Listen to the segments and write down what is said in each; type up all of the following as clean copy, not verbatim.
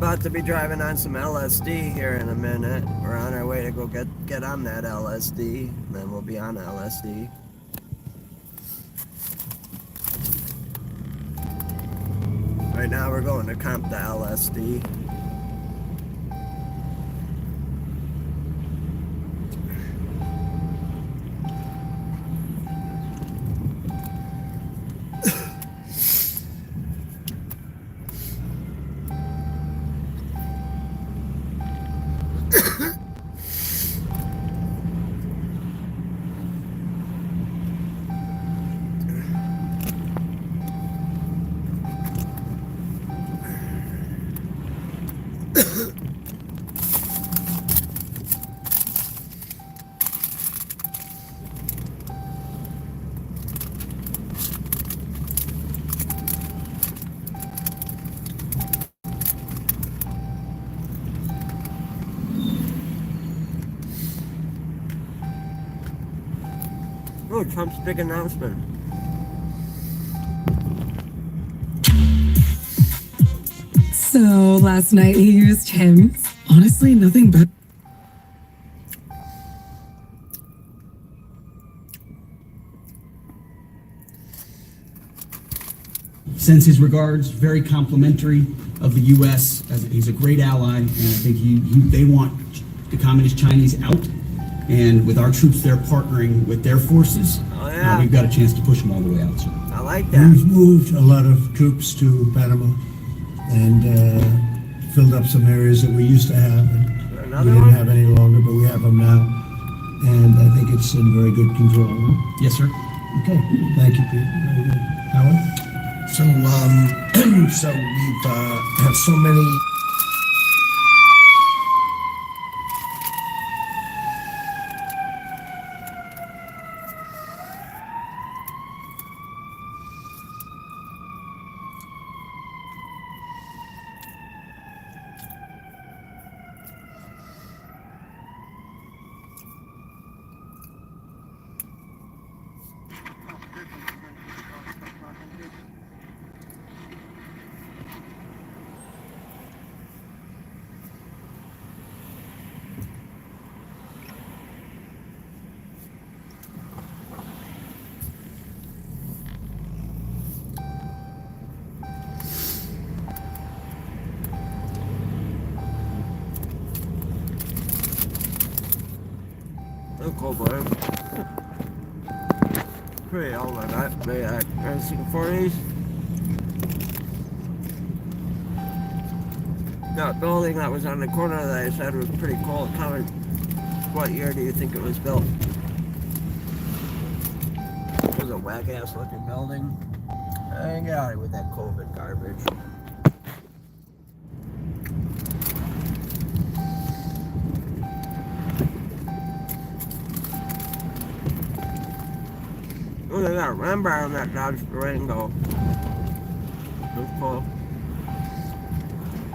about to be driving on some LSD here in a minute. We're on our way to go get on that LSD, and then we'll be on LSD. Right now we're going to comp the LSD. Oh, Trump's big announcement. So last night he used Hims. Honestly, nothing but. Sends his regards, very complimentary of the U.S. as he's a great ally, and I think they want the communist Chinese out. And with our troops there partnering with their forces, we've got a chance to push them all the way out. So. I like that. We've moved a lot of troops to Panama and filled up some areas that we used to have. And we didn't have any longer, but we have them now. And I think it's in very good control. Huh? Yes, sir. Okay. Thank you, Pete. Very good. Howard? So, so we've have so many. Oh, cool, boy. Pretty old like that. They 1940s. That building that was on the corner that I said was pretty cool. What year do you think it was built? It was a whack-ass looking building. And get out of here with that COVID garbage. Oh, they got a Remember on that Dodge Durango. That's cool.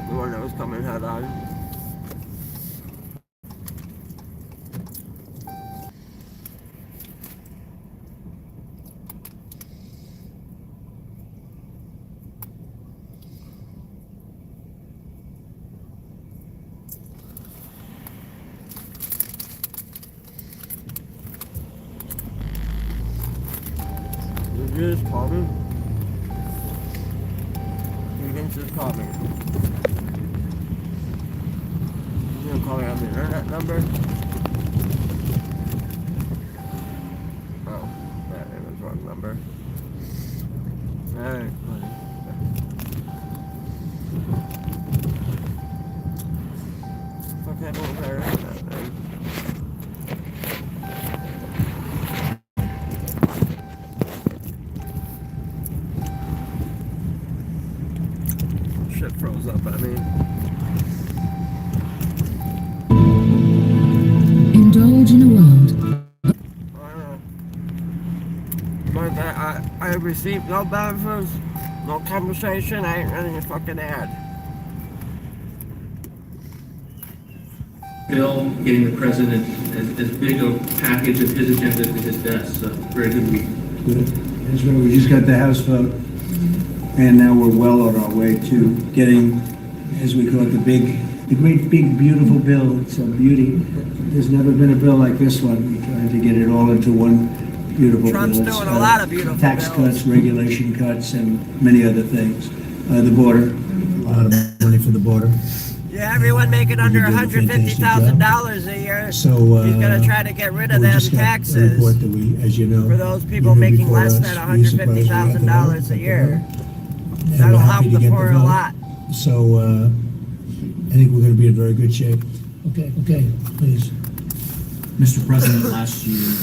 The one that was coming head on. Did you just call me? You can just call me. You gonna call me on the internet number? Oh, that was the wrong number. Alright, buddy. Fuck that over there. Shit froze up at me. Indulge in a world. I received no benefits, no compensation. I ain't running a fucking ad. Bill getting the president as big a package of his agenda to his desk. So very good week. Good. That's right. We just got the House vote, and now we're well on our way to getting as we call it, the great big beautiful bill. It's a beauty. There's never been a bill like this one. We're trying to get it all into one beautiful Trump's bill. It's, doing a lot of beautiful tax bills. cuts, regulation cuts, and many other things. The border, a lot of money for the border. Yeah, everyone making under You're doing a fantastic job. $150,000 a year. So He's gonna try to get rid of we them just got a taxes report that we, as you know, for those people you knew making before less us, than we surprised we got the $150,000 a vote. year. And That'll we're help happy to the get poor a vote. lot. So I think we're going to be in very good shape. Okay, please. Mr. President, last year,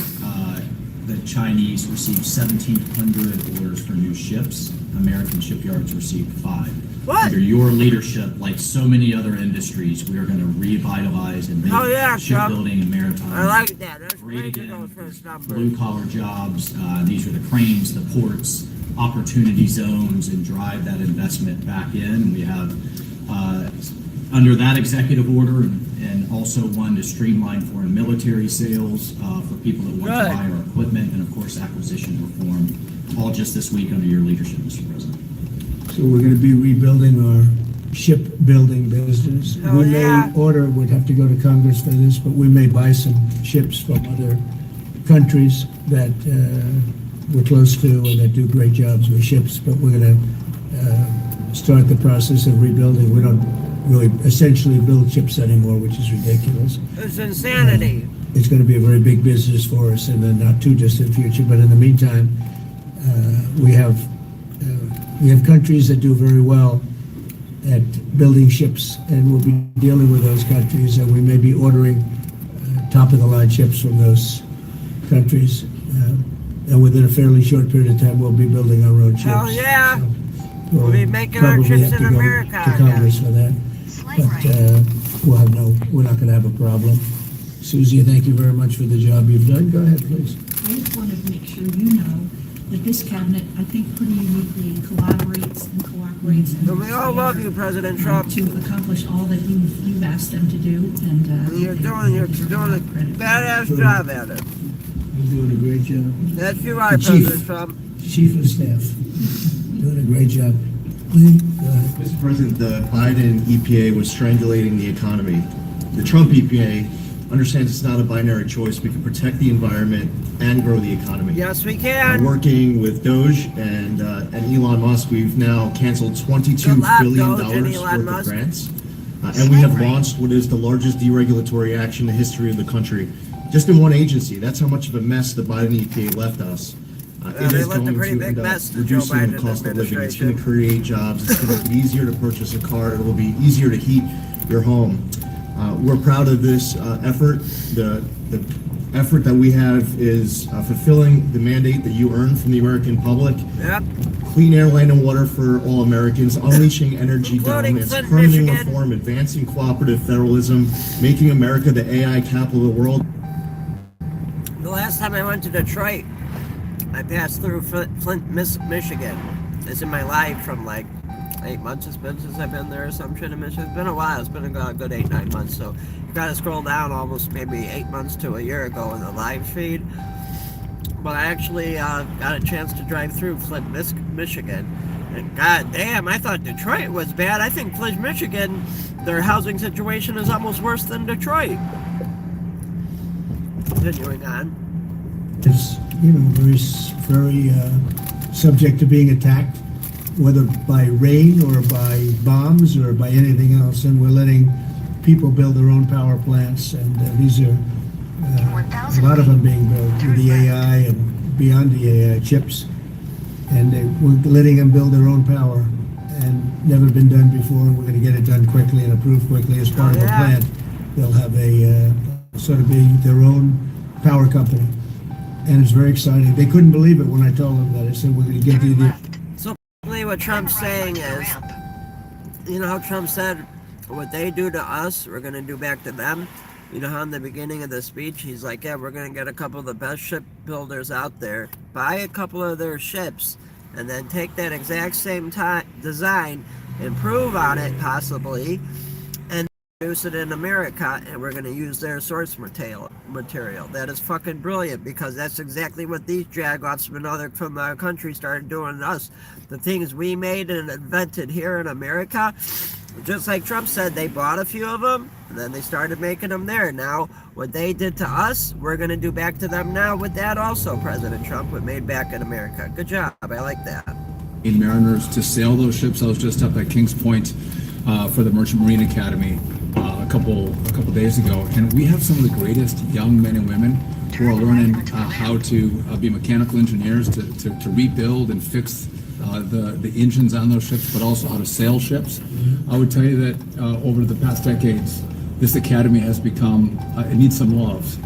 the Chinese received 1,700 orders for new ships. American shipyards received 5. What? Under your leadership, like so many other industries, we are going to revitalize and make Oh, yeah, Trump. shipbuilding and maritime I like that. That's great great to go again. first number. Blue-collar jobs. These are the cranes, the ports, opportunity zones, and drive that investment back in. We have under that executive order and also one to streamline foreign military sales for people that want Good. to buy our equipment, and of course acquisition reform, all just this week under your leadership, Mr. President. So we're going to be rebuilding our shipbuilding business. Oh, We yeah. may order, would have to go to Congress for this, but we may buy some ships from other countries that we're close to and that do great jobs with ships, but we're going to start the process of rebuilding. We don't really essentially build ships anymore, which is ridiculous. It's insanity. It's going to be a very big business for us in the not too distant future. But in the meantime, we have countries that do very well at building ships, and we'll be dealing with those countries, and we may be ordering top of the line ships from those countries. And within a fairly short period of time, we'll be building our own ships. Hell yeah. So We'll be making our probably ships have in to go America to Congress for that. But we're not going to have a problem. Susie, thank you very much for the job you've done. Go ahead, please. I just wanted to make sure you know that this cabinet, I think, pretty uniquely collaborates and cooperates. And we all love you, President Trump. To accomplish all that you've asked them to do, and You're doing a badass job at it. You're doing a great job. That's you are, The Chief. President Trump. Chief of Staff, doing a great job. Lee, go ahead. Mr. President, the Biden EPA was strangulating the economy. The Trump EPA understands it's not a binary choice. We can protect the environment and grow the economy. Yes, we can. Working with Doge and Elon Musk, we've now canceled $22 Good luck, billion Doge and Elon worth of Musk. grants. And we have launched what is the largest deregulatory action in the history of the country, just in one agency. That's how much of a mess the Biden EPA left us. It they is left a going pretty to big end up mess, the Joe reducing the Biden cost of living. It's going to administration. create jobs. It's going to be easier to purchase a car. It will be easier to heat your home. We're proud of this effort. The effort that we have is fulfilling the mandate that you earned from the American public. Yep. Clean air, land, and water for all Americans, unleashing energy Including dominance, Flint, permitting Michigan. reform, advancing cooperative federalism, making America the AI capital of the world. The last time I went to Detroit, I passed through Flint, Michigan. It's in my life from like 8 months it's been since I've been there or some shit in Michigan. It's been a while. It's been a good 8-9 months. So you gotta scroll down almost maybe 8 months to a year ago in the live feed. But I actually got a chance to drive through Flint, Michigan. And god damn, I thought Detroit was bad. I think Flint, Michigan, their housing situation is almost worse than Detroit. Continuing on. Is, very subject to being attacked, whether by rain or by bombs or by anything else. And we're letting people build their own power plants, and these are a lot of them being built with the AI and beyond the AI chips. And we're letting them build their own power, and never been done before. And we're going to get it done quickly and approved quickly as part of a plan. They'll have a sort of be their own power company. And it's very exciting. They couldn't believe it when I told them that. I said, we're going to get you the... So basically what Trump's saying is, you know how Trump said, what they do to us, we're going to do back to them? You know how in the beginning of the speech, he's like, yeah, we're going to get a couple of the best shipbuilders out there, buy a couple of their ships, and then take that exact same design, improve on it possibly, and produce it in America, and we're going to use their source material. That is fucking brilliant, because that's exactly what these jagoffs from our country started doing to us. The things we made and invented here in America, just like Trump said, they bought a few of them, and then they started making them there. Now, what they did to us, we're going to do back to them now with that also, President Trump, with Made Back in America. Good job. I like that. Mariners to sail those ships. I was just up at Kings Point for the Merchant Marine Academy a couple days ago, and we have some of the greatest young men and women who are learning how to be mechanical engineers to rebuild and fix the engines on those ships, but also how to sail ships. I would tell you that over the past decades, this academy has become, it needs some love.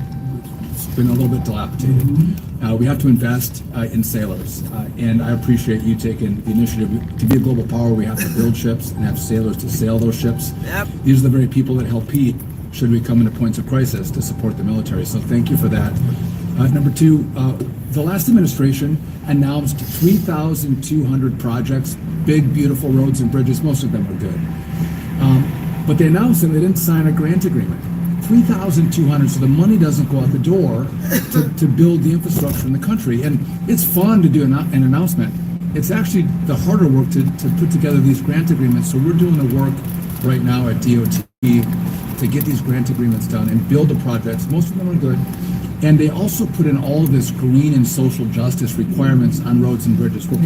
It's been a little bit dilapidated. We have to invest in sailors, and I appreciate you taking the initiative. To be a global power, we have to build ships and have sailors to sail those ships. Yep. These are the very people that help Pete should we come into points of crisis to support the military. So thank you for that. Number two, the last administration announced 3,200 projects, big, beautiful roads and bridges. Most of them are good. But they announced that they didn't sign a grant agreement. 3,200, so the money doesn't go out the door to build the infrastructure in the country. And it's fun to do an announcement. It's actually the harder work to put together these grant agreements. So we're doing the work right now at DOT to get these grant agreements done and build the projects. Most of them are good. And they also put in all of this green and social justice requirements on roads and bridges. We're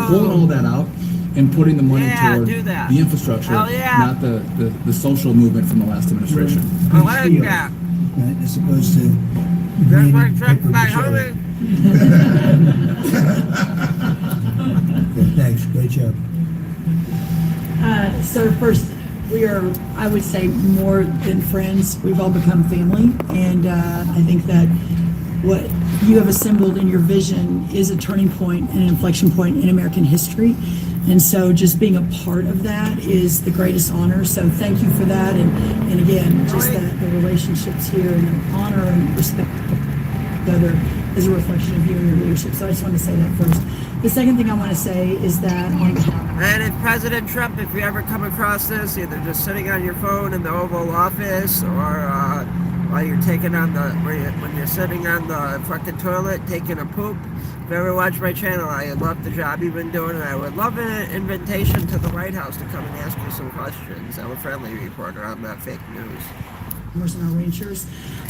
pulling all that out and putting the money toward the infrastructure, not the social movement from the last administration. I like that. Right, as opposed to That's my green truck paper back mache. home. Okay, thanks, great job. So first, we are, I would say, more than friends. We've all become family, and I think that what you have assembled in your vision is a turning point and an inflection point in American history. And so just being a part of that is the greatest honor. So thank you for that. And again, just that the relationships here and the honor and respect other is a reflection of you and your leadership. So I just want to say that first. The second thing I want to say is that on behalf And if President Trump, if you ever come across this, either just sitting on your phone in the Oval Office or while you're taking on when you're sitting on the fucking toilet taking a poop, if you ever watch my channel, I love the job you've been doing, and I would love an invitation to the White House to come and ask you some questions. I'm a friendly reporter. I'm not fake news. and our ranchers.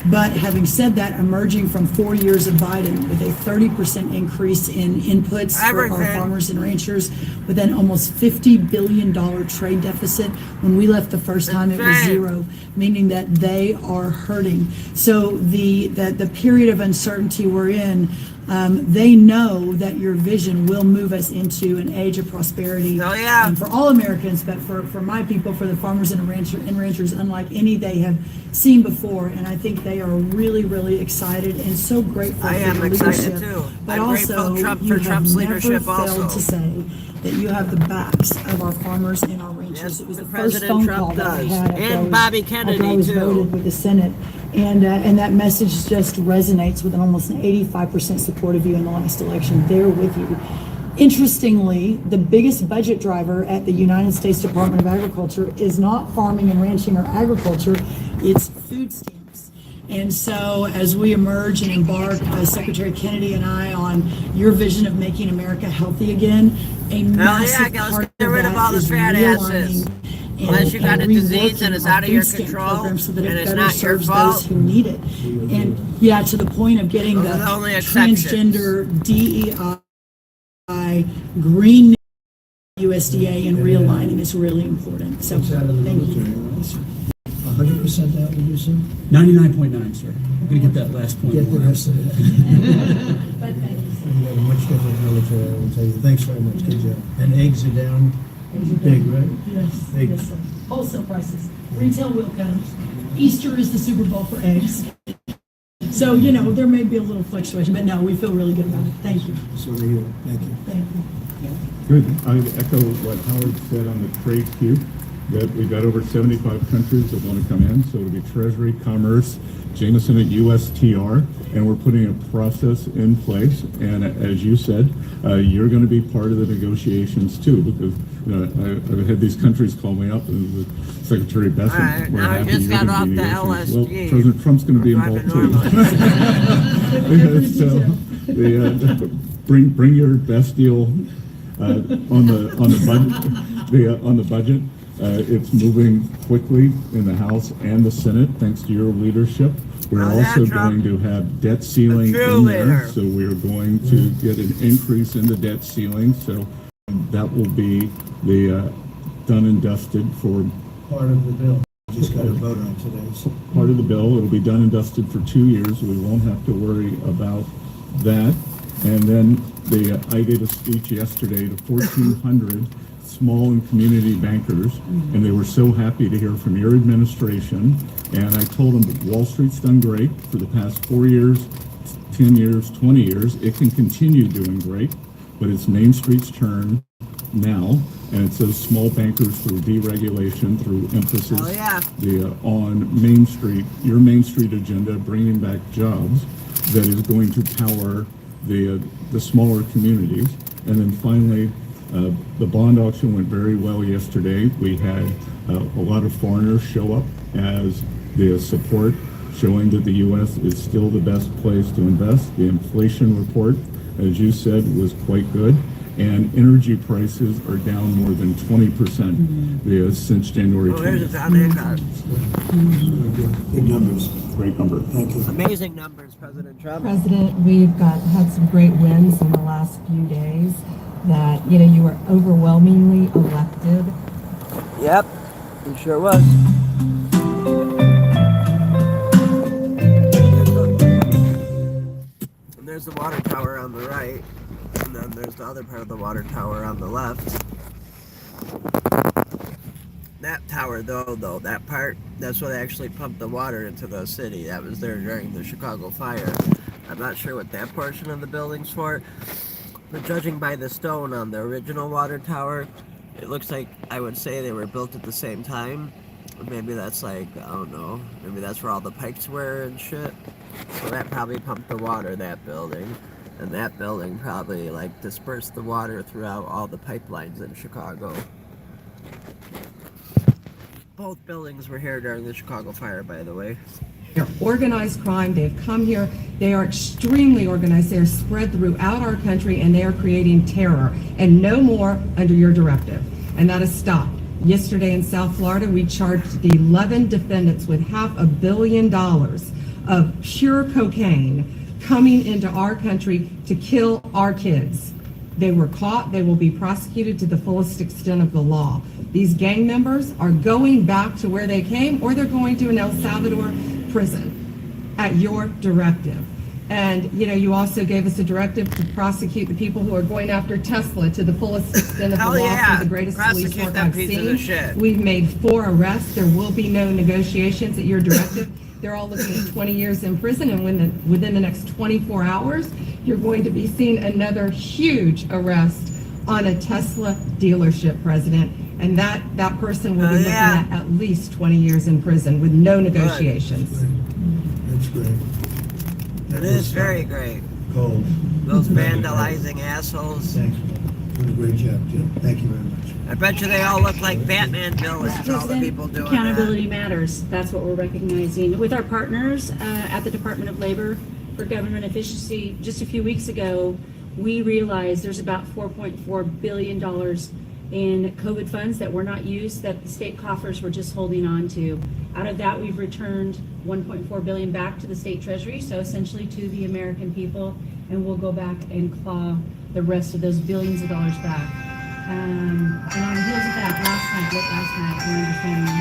But having said that, emerging from 4 years of Biden with a 30% increase in inputs for our farmers and ranchers, with an almost $50 billion trade deficit. When we left the first time, it was zero, meaning that they are hurting. So the period of uncertainty we're in, they know that your vision will move us into an age of prosperity for all Americans, but for my people, for the farmers and ranchers, unlike any they have seen before. And I think they are really, really excited and so grateful for your leadership. Too. But I'm also, you have Trump's never leadership failed to say that you have the backs of our farmers and our ranchers. Yes, it was the President first phone Trump call that I does. had And Bobby Kennedy, after I was too. voted with the Senate. And that message just resonates with almost an 85% support of you in the last election. They're with you. Interestingly, the biggest budget driver at the United States Department of Agriculture is not farming and ranching or agriculture, it's food stamps. And so as we emerge and embark, Secretary Kennedy and I, on your vision of making America healthy again, a massive part of that is realigning Unless you got a disease and it's out of your food stamp control program so that and it it's better not your serves fault. those who need it. And yeah, to the point of getting Those the are the only exceptions. transgender DEI green USDA and realigning is really important. So thank you. 100% that, would you say? 99.9, sir. I'm going to get that last point. Get the rest of it. But thank you. We have a much different military, I will tell you. Thanks very much, good job. And eggs are down big, right? Yes, Big. yes, sir. Wholesale prices. Retail will come. Easter is the Super Bowl for eggs. So, you know, there may be a little fluctuation, but no, we feel really good about it. Thank you. So there you go. Thank you. Thank you. Good. I would echo what Howard said on the trade queue, that we've got over 75 countries that want to come in. So it'll be Treasury, Commerce, Jameson at USTR, and we're putting a process in place. And as you said, you're going to be part of the negotiations too, because I've had these countries call me up, and the Secretary Bessent, Alright, we're now I happy just you're got going off to be the negotiating. LSD. Well, President Trump's going to be involved too. So bring your best deal on the budget. It's moving quickly in the House and the Senate, thanks to your leadership. We're also going to have debt ceiling in there, so we're going to get an increase in the debt ceiling. So that will be the done and dusted for Part of the bill. Just got to vote on today's. part of the bill. It'll be done and dusted for 2 years. We won't have to worry about that. And then I gave a speech yesterday to 1,400 small and community bankers, and they were so happy to hear from your administration. And I told them that Wall Street's done great for the past 4 years, 10 years, 20 years. It can continue doing great, but it's Main Street's turn now, and it's those small bankers through deregulation, through emphasis on Main Street, your Main Street agenda, bringing back jobs, that is going to power the smaller communities. And then finally, the bond auction went very well yesterday. We had a lot of foreigners show up as the support, showing that the U.S. is still the best place to invest. The inflation report, as you said, was quite good. And energy prices are down more than 20% since January 20th. Big numbers. Great number. Thank you. Amazing numbers, President Trump. President, we've had some great wins in the last few days that, you were overwhelmingly elected. Yep, he sure was. And there's the water tower on the right, and then there's the other part of the water tower on the left. That tower, though, that part, that's what actually pumped the water into the city. That was there during the Chicago fire. I'm not sure what that portion of the building's for, but judging by the stone on the original water tower, it looks like, I would say, they were built at the same time. Maybe that's like, I don't know, maybe that's where all the pipes were and shit. So that probably pumped the water, that building. And that building probably, dispersed the water throughout all the pipelines in Chicago. Both buildings were here during the Chicago fire, by the way. They're organized crime. They've come here. They are extremely organized. They are spread throughout our country, and they are creating terror. And no more under your directive. And that is stopped. Yesterday in South Florida, we charged 11 defendants with $500 million of pure cocaine coming into our country to kill our kids. They were caught. They will be prosecuted to the fullest extent of the law. These gang members are going back to where they came, or they're going to an El Salvador prison at your directive. And, you also gave us a directive to prosecute the people who are going after Tesla to the fullest extent of the law for the greatest police work I've seen. We've made 4 arrests. There will be no negotiations at your directive. They're all looking at 20 years in prison, and within the next 24 hours, you're going to be seeing another huge arrest on a Tesla dealership, President. And that person will be looking at least 20 years in prison with no negotiations. That's great. It is very great. Cold. Those vandalizing assholes. Thanks. Doing a great job, Jim. Thank you very much. I bet you they all look like Batman villains, all the people doing Accountability matters. That's what we're recognizing. With our partners at the Department of Labor for Government Efficiency, just a few weeks ago, we realized there's about $4.4 billion in COVID funds that were not used, that the state coffers were just holding on to. Out of that, we've returned $1.4 billion back to the state treasury, so essentially to the American people, and we'll go back and claw the rest of those billions of dollars back. And on the heels of that, last night, we're understanding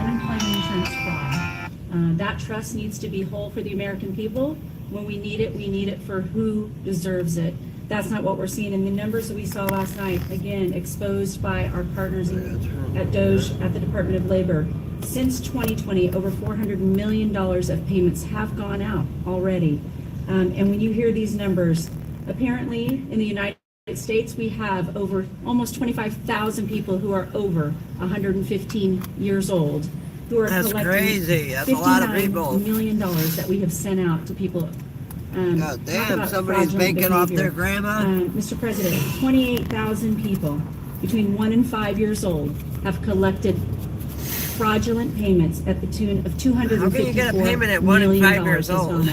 unemployment insurance fraud. That trust needs to be whole for the American people. When we need it for who deserves it. That's not what we're seeing in the numbers that we saw last night, again, exposed by our partners at DOGE, at the Department of Labor. Since 2020, over $400 million of payments have gone out already. And when you hear these numbers, apparently in the United States, we have over almost 25,000 people who are over 115 years old who are collecting crazy. That's a lot of people. $59 million that we have sent out to people. God damn, somebody's banking off their grandma. Mr. President, 28,000 people between 1 and 5 years old have collected fraudulent payments at the tune of $254 How can you get a payment at 1 and 5 years old?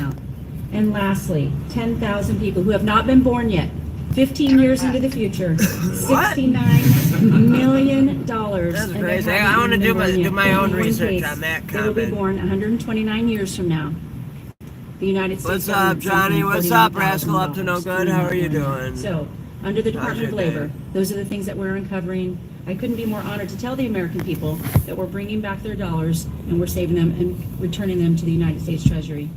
And lastly, 10,000 people who have not been born yet 15 years into the future, $69 million. That's crazy. I want to do my own research on that They will be comment. born 129 years from now. The United States. What's up, Johnny? What's up, Rascal Up to No Good? How are you doing? So, under the Department of your day? Labor, those are the things that we're uncovering. I couldn't be more honored to tell the American people that we're bringing back their dollars and we're saving them and returning them to the United States Treasury.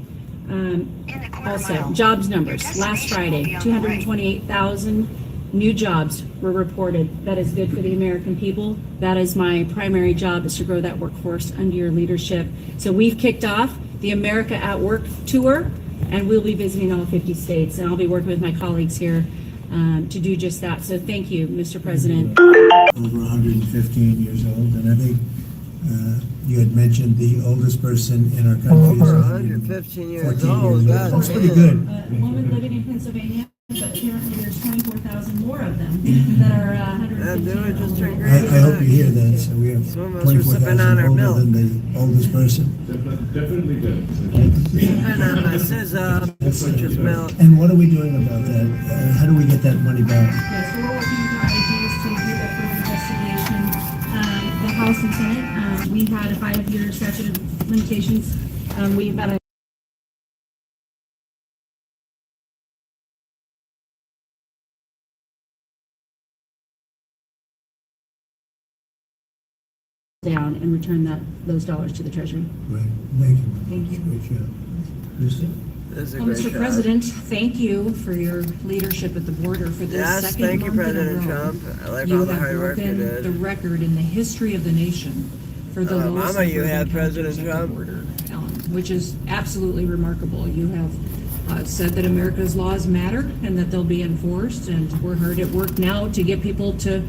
Also, jobs numbers. Last Friday, 228,000 new jobs were reported. That is good for the American people. That is my primary job, is to grow that workforce under your leadership. So we've kicked off the America at Work tour, and we'll be visiting all 50 states. And I'll be working with my colleagues here to do just that. So thank you, Mr. President. Over 115 years old, and I think you had mentioned the oldest person in our country. Over 115 years 14 old. years God, old. That's pretty man. good. A woman living in Pennsylvania, but apparently there's 24,000 more of them that are 115 dude just turned I hope you hear that. So we have Some of us were sipping on 24,000 our older milk. than the oldest person. Definitely good. And my scissor, which is milk. And what are we doing about that? How do we get that money back? Yes, so we're working with our AGs to do a further investigation. The House and Senate, we had a 5-year statute of limitations. We've got a down and return those dollars to the Treasury. Right. Thank you. Thank you. Great job. Lucy? This is a Well, great Mr. job. President, thank you for your leadership at the border for this Yes, second thank you, month in a President row. Trump. I like You all the have hard work you broken did. the record in the history of the nation for the lowest Mama, you number of had encounters President at the Trump. border, which is absolutely remarkable. You have said that America's laws matter and that they'll be enforced, and we're hard at work now to get people to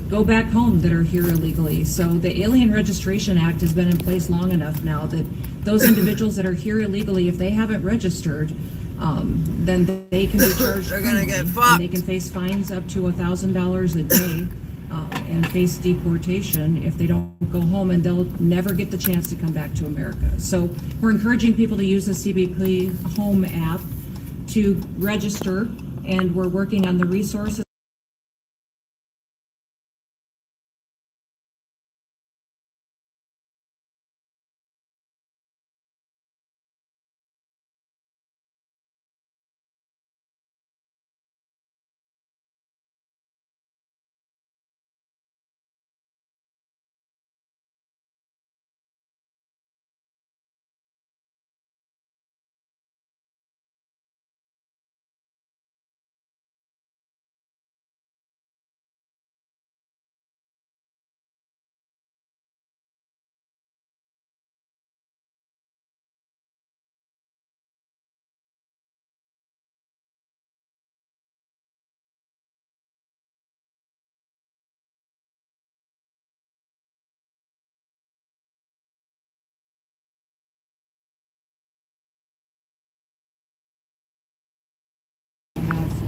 go back home that are here illegally. So the Alien Registration Act has been in place long enough now that those individuals that are here illegally, if they haven't registered, then they can be charged. They're gonna get criminally, fucked. and they can face fines up to $1,000 a day and face deportation if they don't go home, and they'll never get the chance to come back to America. So we're encouraging people to use the CBP Home app to register, and we're working on the resources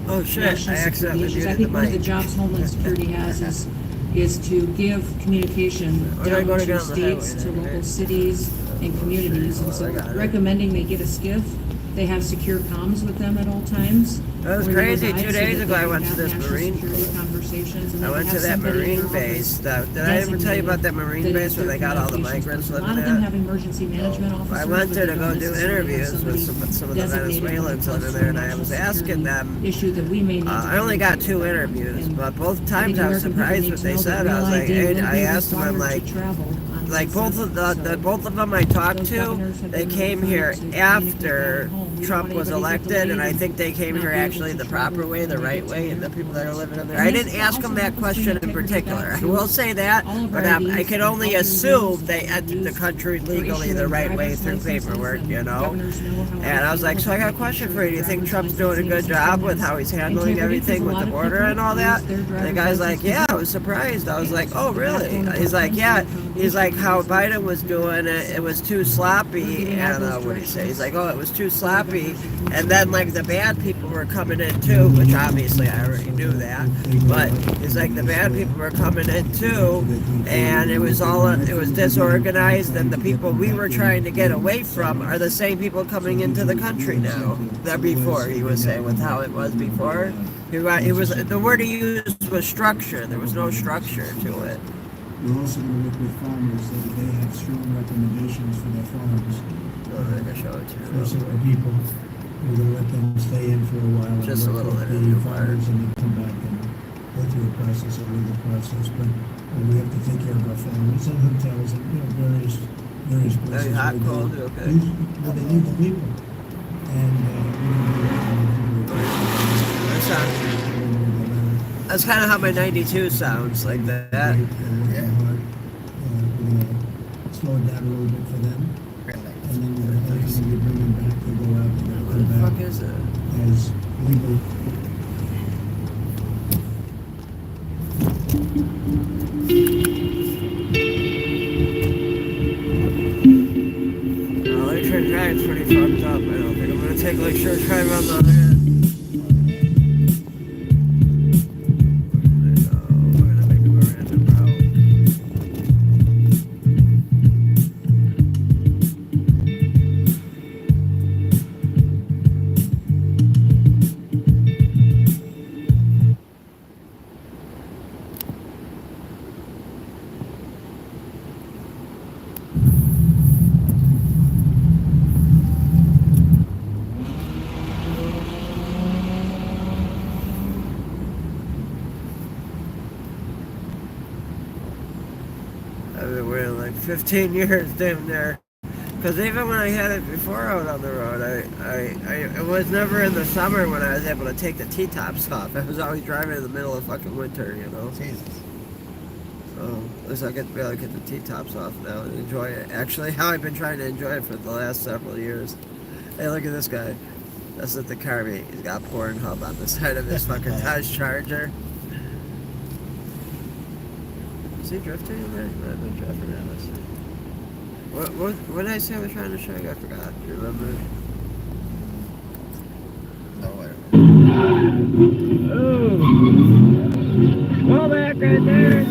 Oh shit, national I accidentally security issues. I muted think the one of the mic. jobs Homeland Security has is to give communication We're gonna down go to down the states, highway to there. local cities and communities. And so recommending they get a skiff. They have secure comms with them at all times. That was when they crazy. reside, 2 so days that ago, they I can went to have this national Marine security base. conversations, and I they went can to have that somebody in Marine their base. office Did I ever tell you about that Marine that base is where their they got all the communications migrants person. A living lot of them at? have emergency management officers. I went but there they to go don't do necessarily have interviews with somebody some of the designated Venezuelans when it living comes there, to and I was national asking them. security issue that we may need to I only got 2 consider. interviews, And but both I think times I was American people surprised need what to they know that said. I was Real like, ID hey, will I be asked them, I'm required like, to travel on like May both of 7th, so both of them I talked those to, governors have they been came notified here to communicate back after home. We don't Trump want was anybody to get elected, and I delayed think they came not here be able actually to the travel proper way, the when they right get way, to and the people that are living in there. And I this didn't ask them also that helps question bring in integrity particular. back I to will say that, all of but our I IDs can and only all assume rules they that entered the used country for legally the issuing right way driver's through licenses, paperwork, and you know? governors know how And I was like, so I got a question for you. Do you think Trump's doing a good job with how he's handling everything with the border and all that? And the guy's like, yeah, I was surprised. I was like, oh, really? He's like, yeah. He's like, how Biden was doing it, it was too sloppy. And what did he say? He's like, oh, it was too sloppy. And then, like, the bad people were coming in, too, which obviously I already knew that. But he's like, the bad people were coming in, too. And it was disorganized. And the people we were trying to get away from are the same people coming into the country now. That before, he was saying, with how it was before. He was the word he used was structure. There was no structure to it. We're also going to work with farmers that they have strong recommendations for their farms. Oh, I'm gonna show it to For you. certain people, we're going to let them stay in for a while. Just a and little work bit with of the farmers and then come back and go through a process, a legal process. But we have to take care of our farmers and hotels and various places. Hot, where cold, they, okay. where they need the people. And we're going to That's kind of how my 92 sounds, like that. We're going to slow it down a little bit for them. And then we're going to bring them back. They go out and they'll What the come fuck back is it? as legal. Lakeshore Drive's pretty fucked up. I don't think I'm gonna take Lakeshore Drive on the other end. We're gonna make a random route. I've been waiting like 15 years damn near. Because even when I had it before out on the road, it was never in the summer when I was able to take the T-tops off. I was always driving in the middle of fucking winter, you know? Jesus. So, at least I get to be able to get the T-tops off now and enjoy it. Actually, how I've been trying to enjoy it for the last several years. Hey, look at this guy. That's at the car meet. He's got Pornhub on the side of his fucking Dodge Charger. Is he drifting in there? He might have been driving at us. What did I say I was trying to show you? I forgot. Do you remember? Oh, wait. Oh! Go back right there!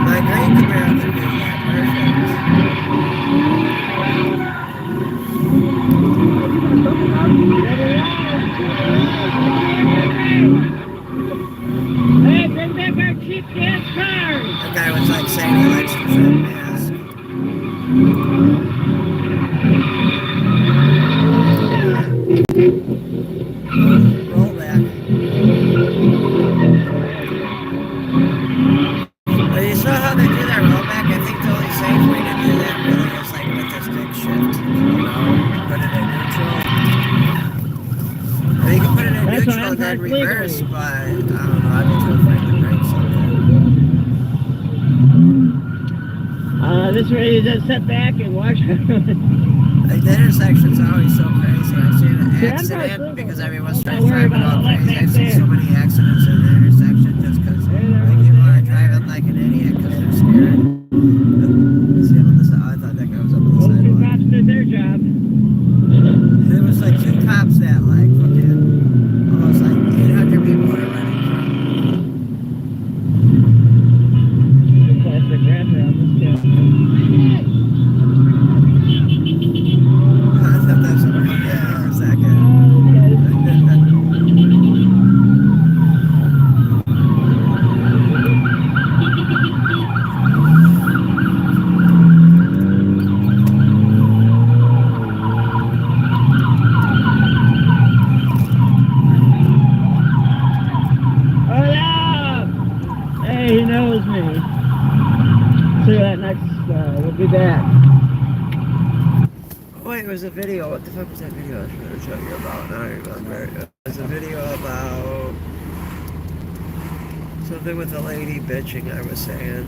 My green Camaro could be Hey, bring back our cheap gas cars! The guy was like saying he likes the front mask. Roll back. Well, you saw how they do that rollback? I think the only safe way to do that really is like with the stick shift. You know, put it in neutral. Or you can put it in neutral and then reverse, but I don't know, I'd be too afraid to break something. This way you just sit back and watch. Like the intersection's always so crazy. I've seen an accident because everyone starts driving all crazy. I've seen so many accidents in the intersection just because like, people are driving like an idiot because they're scared. See him on the side? I thought that guy was up on the sidewalk. Cops did their job. There was like 2 cops that like fucking almost like 800 people were running. Classic rat trap. I thought that's what yeah, for a second. Oh yeah! Hey, he knows me. See you that next, we'll be back. Wait, it was a video. What the fuck was that video I was trying to tell you about? Now I remember. It was a video about something with a lady bitching, I was saying.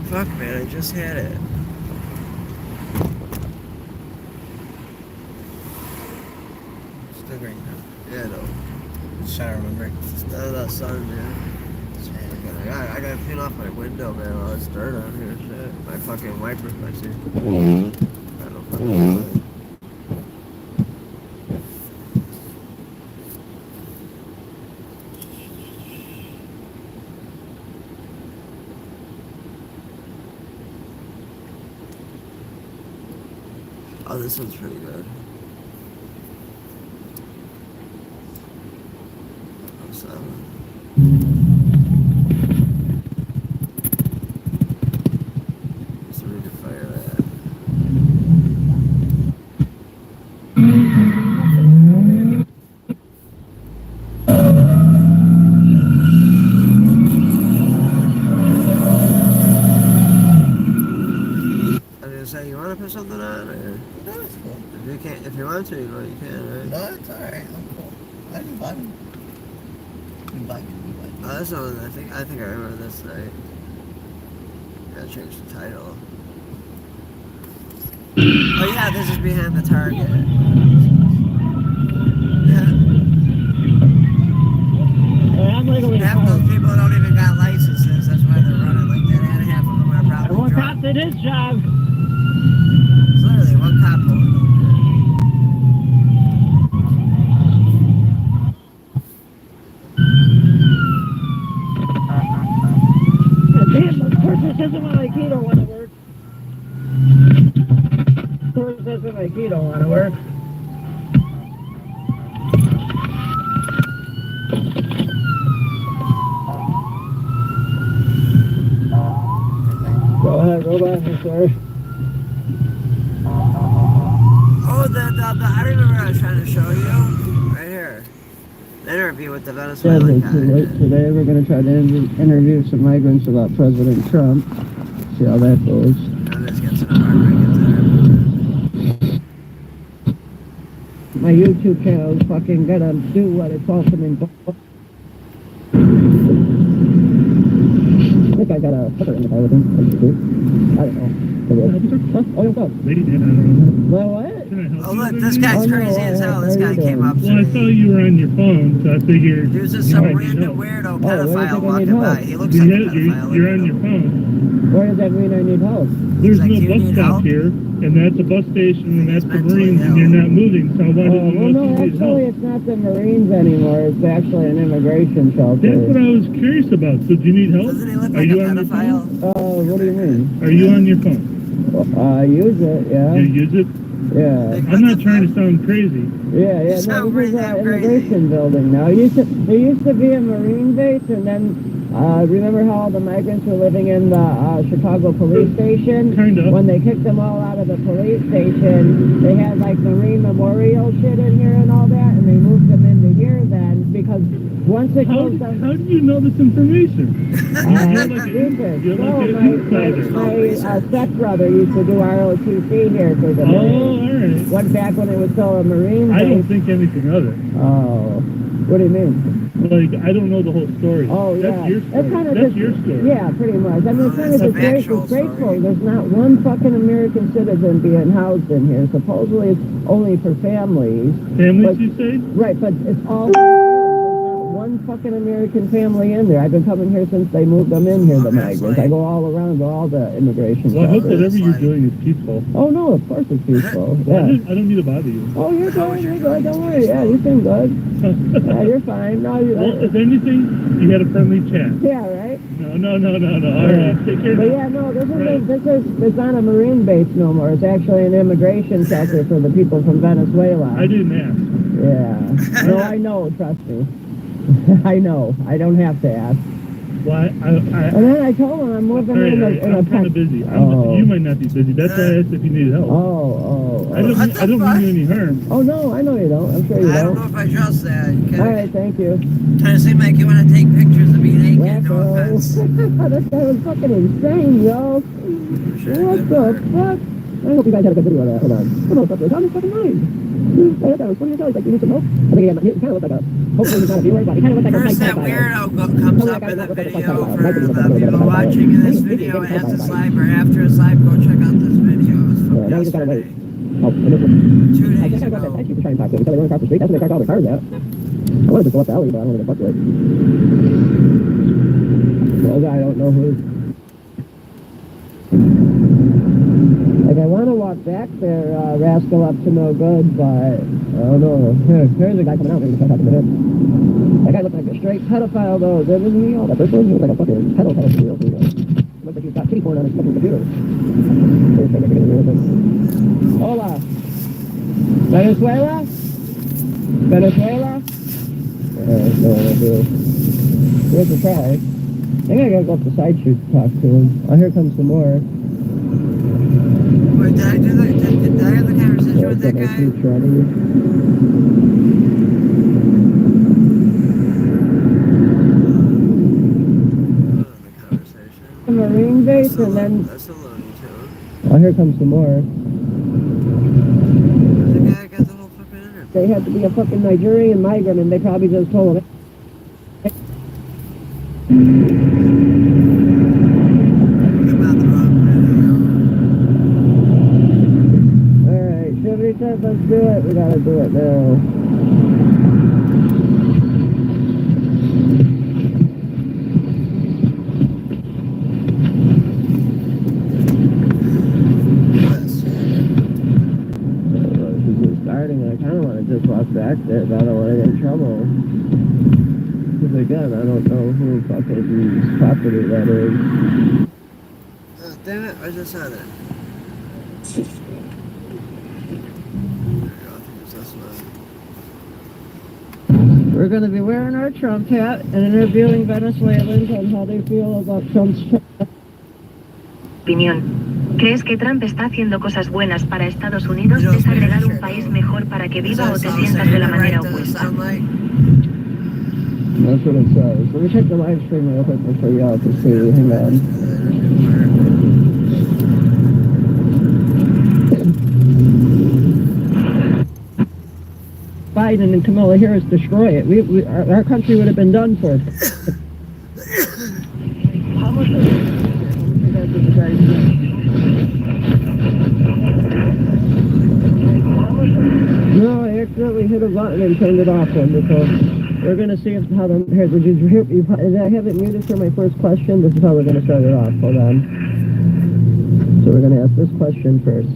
Fuck, man, I just had it. Still green now. Yeah, no. Just trying to remember. It's not that sun, man. I gotta clean off my window, man. All this dirt on here, shit. My fucking wipers, I see. I don't fucking know. Oh, this one's pretty good. Oh, 7. So we can fire that. I was gonna say, you want to put something on, or No, it's cool. if you can't, if you want to, you can, right? No, it's all right. I'm cool. I do fine. You like it. Oh, this one, I think I remember this night. Gotta change the title. Oh yeah, this is behind the target. Yeah. I'm legally Half those people don't even got licenses. That's why they're running like that. And half of them are probably One drunk. cop did his job. It's literally one cop pulling over. Damn, of course this isn't my key don't want to work. Of course this isn't my key don't want to work. Go ahead, robot, I'm sorry. Oh, I remember I was trying to show you. Right here. The interview with the Venezuelan guy. Today we're going to try to interview some migrants about President Trump. See how that goes. Now this gets an apartment. My YouTube channel is fucking gonna do what it's ultimate goal. I think I got a pepper in the car with him. I don't know. Huh? Oh, what's up? Well, what? Oh, look, this guy's crazy as hell. This guy came up to Well, I me. saw you were on your phone, so I figured. He was just some random weirdo pedophile walking by. He looks like a pedophile. You're on your phone. Where does that mean I need help? There's like, no "Do you bus need stop help?" here, and that's a bus station, and that's the mentally Marines, and ill. you're not moving, so I wanted to Well, know no, if you need actually, help. it's not the Marines anymore. It's actually an immigration shelter. That's what I was curious about. So, do you need help? Doesn't he look Are like you a on your pedophile? phone? What do you mean? Are you on your phone? I use it, yeah. You use it? Yeah. I'm not trying to sound crazy. Yeah, You no, sound this pretty is damn an crazy. immigration building now. There used to be a Marine base, and then, remember how all the migrants were living in the Chicago police station? Kind of. When they kicked them all out of the police station, they had like Marine Memorial shit in here and all that, and they moved them into here then, because once it How goes down... do you know this information? You're like an insider. My stepbrother used to do ROTC here for the Oh, all right. One back when it was still a Marine base. I don't think anything of it. Oh, what do you mean? Like, I don't know the whole story. Oh, yeah. That's your story. It's kind of That's just, your story. Yeah, pretty much. I mean, it's kind It's of a factual disgraceful. story. There's not one fucking American citizen being housed in here. Supposedly it's only for families. Families, But- you say? Right, but it's all... There's not one fucking American family in there. I've been coming here since they moved them in here, the migrants. I go all around to all the immigration Well, I hope shelters. whatever you're doing is peaceful. Oh, no, of course it's peaceful. I Yeah. don't need to bother you. Oh, you're good. You're good. Don't worry. Yeah, you seem good. Yeah, you're fine. No, you... Well, if anything, you had a friendly chat. Yeah, right? No. All right, take care. But yeah, no, it's not a Marine base no more. It's actually an immigration shelter for the people from Venezuela. I didn't ask. Yeah. No, I know, trust me. I know. I don't have to ask. Why? And then I told him I'm moving in a I'm kind of busy. Oh. You might not be busy. That's why I asked if you needed help. Oh. I don't mean you any harm. Oh, no, I know you don't. I'm sure you I don't don't. know if I trust that. Okay? All right, thank you. Kind of seem like you want to take pictures of me naked. No offense. That was fucking insane, yo. What the fuck? I hope you guys had a good video of that. Hold on. Come on, fucker. It's on his fucking mind. I thought that was funny as hell. He's like, you need some help? I think he kind of looks like a... Hopefully he's not a viewer, but he kind of looks like a... First, that weirdo comes up in the video for the people watching this video as it's live or after it's live. Go check out this video. It's from Yeah, now you just gotta wait. yesterday. Oh, and this is... 2 I days guess I got that ago. taxi to try and talk to him. Until they run across the street. That's where they park all the cars at. I wanted to go up the alley, but I don't know what the fuck with. Well, I don't know who... Like, I want to walk back there, rascal up to no good, but I don't know. There's a guy coming out. Maybe we can talk to him. That guy looked like a straight pedophile, though. Didn't he? All that person was like a fucking pedophile for real. Looked like he's got kitty porn on his fucking computer. Hola. Venezuela? Venezuela? No idea. We have to try. I think I gotta go up the side street to talk to him. Oh, here comes some more. Wait, did I have the conversation with that guy? A Marine base and then... That's a Looney Tune. Oh, here comes some more. The guy got the whole fucking interview. They had to be a fucking Nigerian migrant and they probably just told him. Alright, somebody said let's do it. We gotta do it now. I kind of want to just walk back there, but I don't want to get in trouble. Because again, I don't know who fucking whose property that is. Oh, damn it, I just said it. We're going to be wearing our Trump hat and interviewing Venezuelans on how they feel about Trump's opinión. ¿Crees que Trump está haciendo cosas buenas para Estados Unidos? ¿Es agregar un país mejor para que viva o te sientas de la manera opuesta? That's what it says. Let me check the live stream real quick before you all can see. Hang on. Biden and Kamala Harris destroy it. Our country would have been done for. No, I accidentally hit a button and turned it off then because we're going to see how the... Here, did you hear... I have it muted for my first question. This is how we're going to start it off. Hold on. So we're going to ask this question first.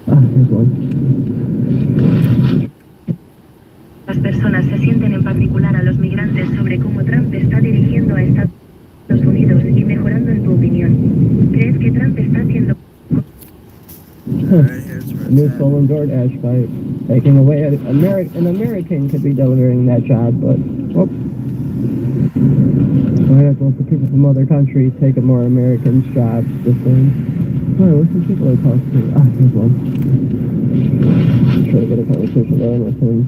Here's one. Las personas se sienten en particular a los migrantes sobre cómo Trump está dirigiendo a Estados Unidos y mejorando en tu opinión. ¿Crees que Trump está haciendo... New stolen DoorDash fight. Taking away an American could be delivering that job, but whoop. Why not go for people from other countries taking more Americans' jobs? This thing. Oh, what's some people I talked to? Here's one. Try to get a conversation going with him.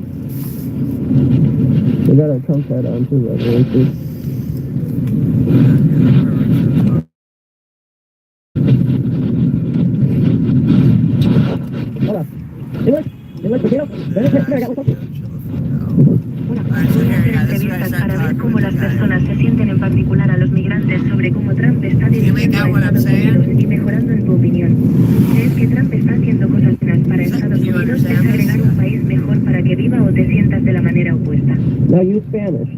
We got our Trump hat on too, by the way, too. Hola. Dile poquito. Ven, come here, I got one. Entrevistas para ver cómo las personas se sienten en particular a los migrantes sobre cómo Trump está dirigiendo a Estados Unidos y mejorando en tu opinión. ¿Crees que Trump está haciendo cosas buenas para Estados Unidos? ¿Es agregar un país mejor para que viva o te sientas de la manera opuesta? Now you Spanish.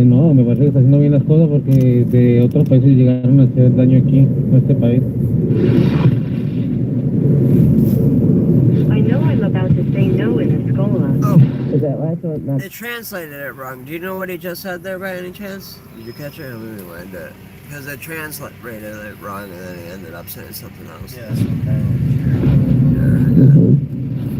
No, me parece que está haciendo bien las cosas porque de otros países llegaron a hacer daño aquí, en este país. I know I'm about to say no in Escola. Oh. Is that last one? It translated it wrong. Do you know what he just said there by any chance? Did you catch it? Let me rewind it. Because it translated it wrong and then he ended up saying something else.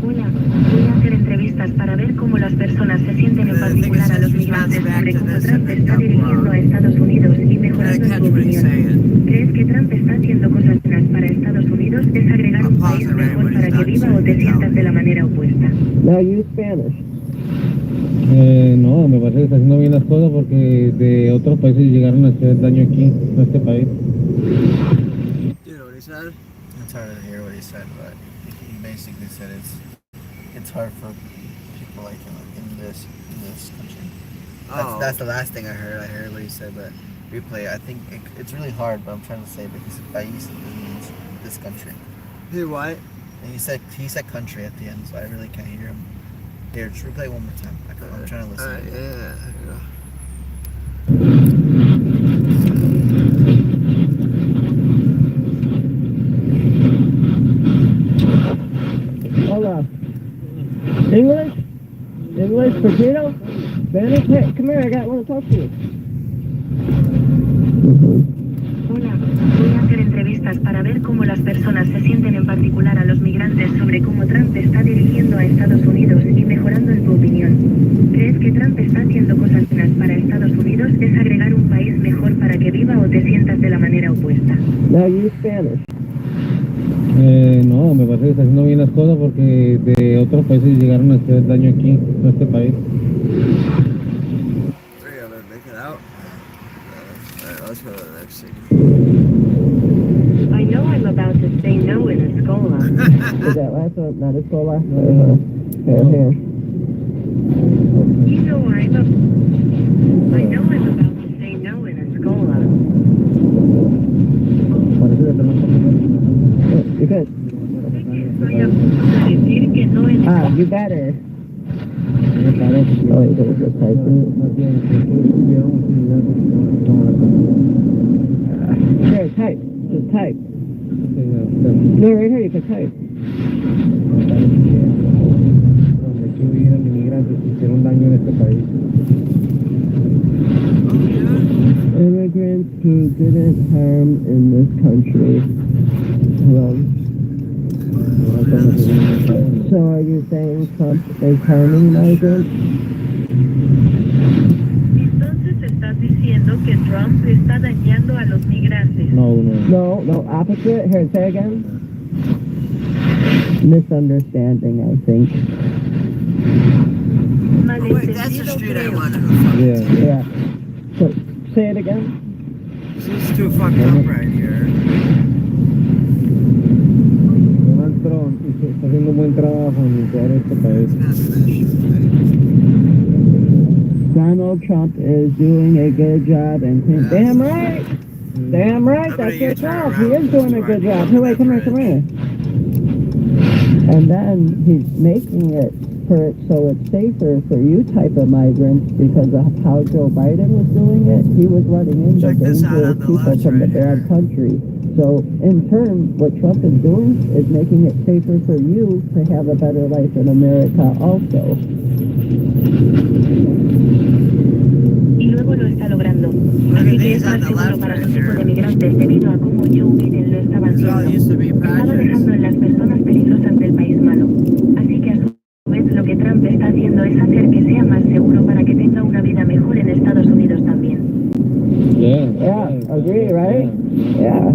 Hola, voy a hacer entrevistas para ver cómo las personas se sienten en particular a los migrantes sobre cómo Trump está dirigiendo a Estados Unidos y mejorando en tu opinión. ¿Crees que Trump está haciendo cosas buenas para Estados Unidos? ¿Es agregar un país mejor para que viva o te sientas de la manera opuesta? Now you Spanish. No, me parece que está haciendo bien las cosas porque de otros países llegaron a hacer daño aquí, en este país. Do you know what he said? It's hard to hear what he said, but he basically said it's hard for people like him in this country. That's the last thing I heard. I heard what he said, but replay. I think it's really hard, but I'm trying to say because país means this country. He what? And he said country at the end, so I really can't hear him. Here, just replay one more time. I'm trying to listen. Yeah. Hola. English? English, Filipino? Spanish? Hey, come here, I want to talk to you. Hola, voy a hacer entrevistas entrevistas para ver cómo las personas se sienten, en particular a los migrantes, sobre cómo Trump está dirigiendo a Estados Unidos y mejorando en tu opinión. ¿Crees que Trump está haciendo cosas buenas para Estados Unidos? ¿Es agregar un país mejor para que viva o te sientas de la manera opuesta? Now you Spanish. No, me parece que está haciendo bien las cosas porque de otros países llegaron a hacer daño aquí, en este país. Let's go to the next scene. I know I'm about to say no in Escola. Is that last one? Not Escola? Here. I know I'm about to say no in Escola. You could. Estoy a punto de decir que no en You better. Oh, you could have just typed it. Here, type. Just type. No, right here, you can type. Donde aquí hubieran inmigrantes que hicieron daño en este país. Immigrants who didn't harm in this country. Hello. So are you saying Trump is harming migrants? Entonces estás diciendo que Trump está dañando a los migrantes. No, opposite. Here, say again. Misunderstanding, I think. Wait, that's the street I wanted to fuck. Yeah. So, say it again. This is too fucked up right here. Donald Trump está haciendo un buen trabajo en limpiar este país. Donald Trump is doing a good job, and damn right, that's your job. He is doing a good job. Hey, wait, come here. And then he's making it so it's safer for you type of migrants because of how Joe Biden was doing it. He was letting in the dangerous people from the bad country. So in turn, what Trump is doing is making it safer for you to have a better life in America also. Y luego lo está logrando. Así que es más seguro para los tipos de migrantes debido a cómo Joe Biden lo estaba haciendo. Estaba dejando en las personas peligrosas del país malo. Así que a su vez lo que Trump está haciendo es hacer que sea más seguro para que tenga una vida mejor en Estados Unidos también. Yeah, agree, right? Yeah.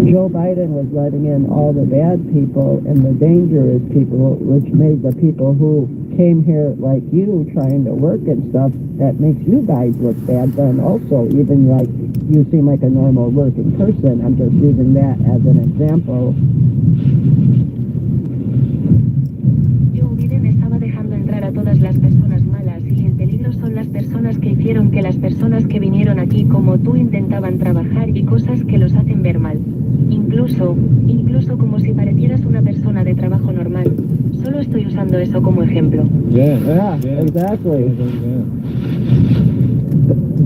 Joe Biden was letting in all the bad people and the dangerous people, which made the people who came here like you trying to work and stuff, that makes you guys look bad then also, even like you seem like a normal working person. I'm just using that as an example. Joe Biden estaba dejando entrar a todas las personas malas y el peligro son las personas que hicieron que las personas que vinieron aquí como tú intentaban trabajar y cosas que los hacen ver mal. Incluso como si parecieras una persona de trabajo normal. Solo estoy usando eso como ejemplo. Yeah, exactly.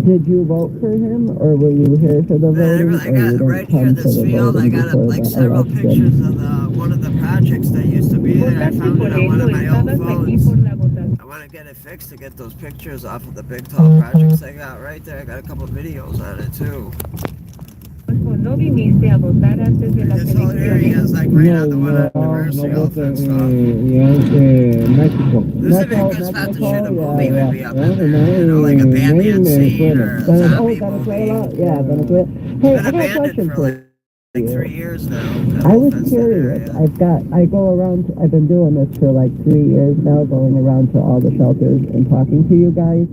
Did you vote for him, or were you here for the voting, I got right here this field. I got like several pictures of one of the projects that used to be there. I found it on one of my old phones. I want to get it fixed to get those pictures off of the big tall projects I got right there. I got a couple videos on it too. ¿No viniste a votar antes de las elecciones? México. This would be a good spot to shoot a movie, maybe up in there, you know, like a Batman scene or a zombie movie. Yeah, Venezuela. Hey, I got a question for you. Like 3 years now. I was curious. I've been doing this for like 3 years now, going around to all the shelters and talking to you guys.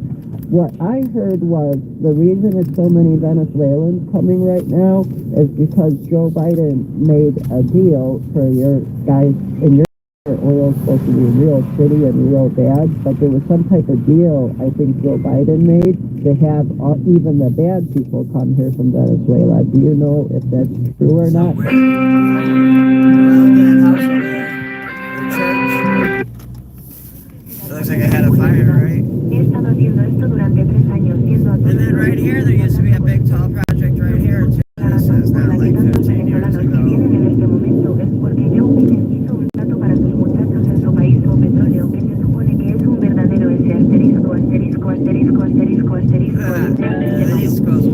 What I heard was the reason it's so many Venezuelans coming right now is because Joe Biden made a deal for your guys, and your oil is supposed to be real shitty and real bad, but there was some type of deal I think Joe Biden made to have even the bad people come here from Venezuela. Do you know if that's true or not? Looks like I had a fire, right? He estado haciendo esto durante 3 años, siendo a todos And then right here, there used to be a big tall project right here too. This is not like 15 years ago. en este momento es porque Joe Biden hizo un trato para sus muchachos en su país o petróleo que se supone que es un verdadero ese asterisco.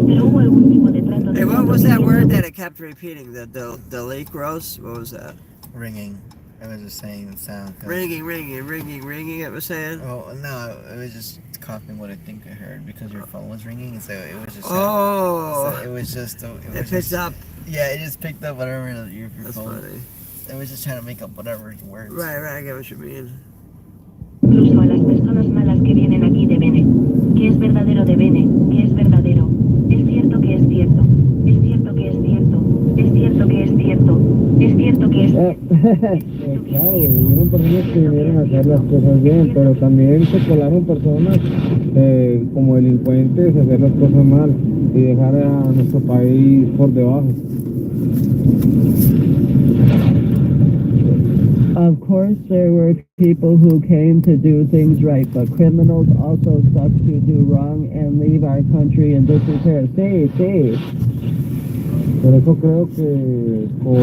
No hubo algún tipo de trato. Hey, what was that word that it kept repeating the leak, Rose? What was that? Ringing. It was just saying the sound. Ringing, it was saying? Oh, no, it was just copying what I think I heard because your phone was ringing, so it was just... Oh! So it was just... It picked up? Yeah, it just picked up whatever your That's phone... funny. It was just trying to make up whatever words. Right, I get what you mean. Incluso a las personas malas que vienen aquí de Bene. ¿Qué es verdadero de Bene? ¿Qué es verdadero? Es cierto que es cierto. Es cierto que es cierto. Es cierto que es cierto. Es cierto que es cierto. Claro, hubieron personas que vinieron a hacer las cosas bien, pero también se colaron personas como delincuentes a hacer las cosas mal y dejar a nuestro país por debajo. Of course, there were people who came to do things right, but criminals also stuck to do wrong and leave our country in disrepair. Sí. Por eso creo que con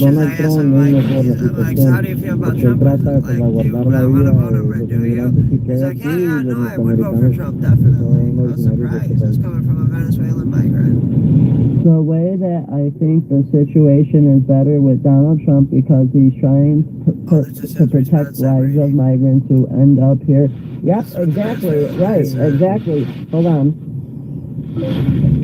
Donald Trump no es mejor la situación, porque él trata de salvaguardar la vida de los inmigrantes que quedan aquí y los norteamericanos que son originarios de este país. The way that I think the situation is better with Donald Trump because he's trying to protect lives of migrants who end up here. Yep, exactly, right, exactly. Hold on.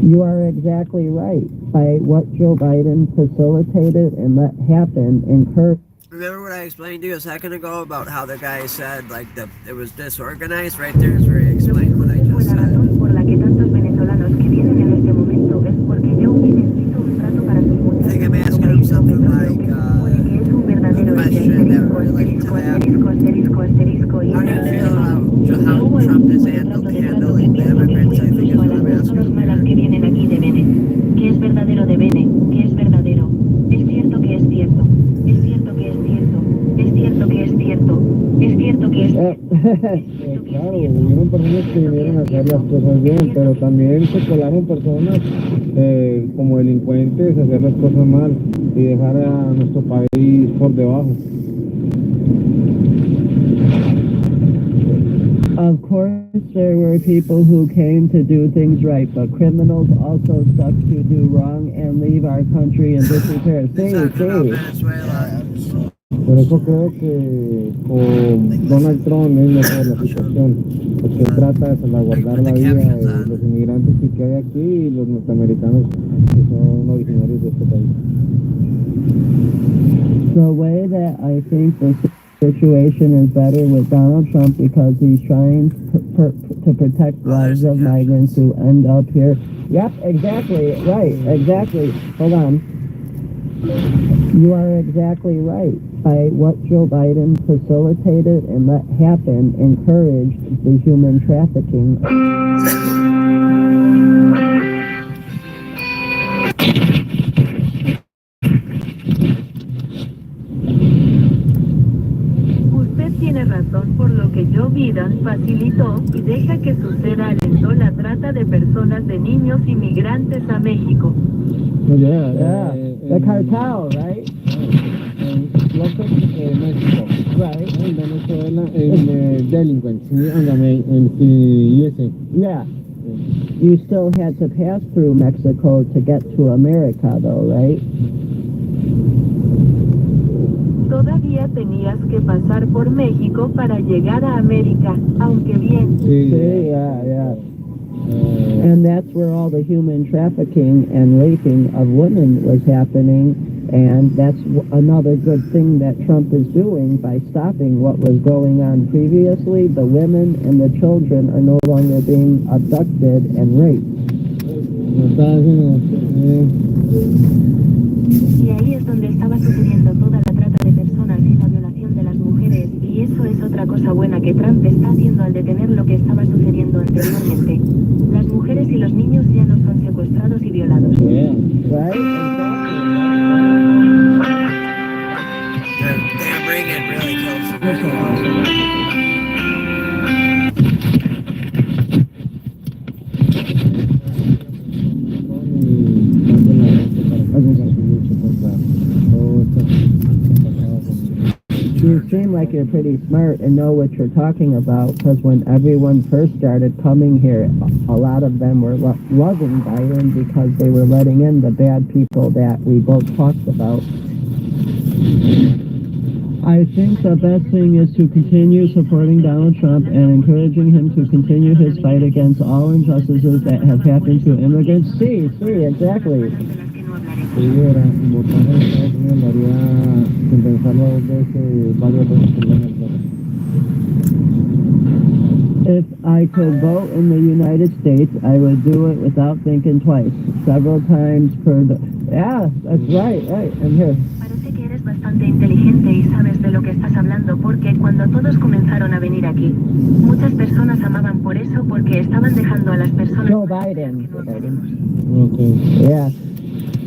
You are exactly right. By what Joe Biden facilitated and let happen, encouraged. Remember what I explained to you a second ago about how the guy said it was disorganized? Right there is where he explained what I just said. La razón por la que tantos venezolanos que vienen en este momento es porque Joe Biden hizo un trato para sus muchachos. I think I'm asking him something like Es un verdadero asterisco, asterisco, asterisco, y how do you feel about how Trump is handling the immigrants? I think is what I'm asking. malas que vienen aquí de Bene. ¿Qué es verdadero de Bene? ¿Qué es verdadero? Es cierto que es cierto. Es cierto que es cierto. Es cierto que es cierto. Es cierto que es cierto. Claro, hubieron personas que vinieron a hacer las cosas bien, pero también se colaron personas como delincuentes a hacer las cosas mal y dejar a nuestro país por debajo. Of course, there were people who came to do things right, but criminals also stuck to do wrong and leave our country in disrepair. Sí. Por eso creo que con Donald Trump es mejor la situación, porque él trata de salvaguardar la vida de los inmigrantes que hay aquí y los norteamericanos que son originarios de este país. The way that I think the situation is better with Donald Trump because he's trying to protect lives of migrants who end up here. Yep, exactly, right, exactly. Hold on. You are exactly right. By what Joe Biden facilitated and let happen, encouraged the human trafficking. Usted tiene razón por lo que Joe Biden facilitó y deja que suceda alentó la trata de personas de niños inmigrantes a México. Yeah. The cartel, right? Mexico, Right. en Venezuela, en delinquents, in the USA. Yeah. You still had to pass through Mexico to get to America, though, right? Todavía tenías que pasar por México para llegar a América, aunque bien. Yeah. And that's where all the human trafficking and raping of women was happening, and that's another good thing that Trump is doing by stopping what was going on previously. The women and the children are no longer being abducted and raped. Y ahí es donde estaba sucediendo toda la trata de personas y la violación de las mujeres, y eso es otra cosa buena que Trump está haciendo al detener lo que estaba sucediendo anteriormente. Las mujeres y los niños ya no son secuestrados y violados. Damn ringing really kills the Para You seem like you're pretty smart and know what you're talking about, because when everyone first started coming here, a lot of them were loving Biden because they were letting in the bad people that we both talked about. I think the best thing is to continue supporting Donald Trump and encouraging him to continue his fight against all injustices that have happened to immigrants. Sí, exactly. Si hubiera votar en Estados Unidos, lo haría sin pensarlo dos veces, varias veces por lo menos. If I could vote in the United States, I would do it without thinking twice. Several times per the... Yeah, that's right. I'm here. Parece que eres bastante inteligente y sabes de lo que estás hablando, porque cuando todos comenzaron a venir aquí, muchas personas amaban por eso, porque estaban dejando a las personas... Joe Biden. Okay. Yeah.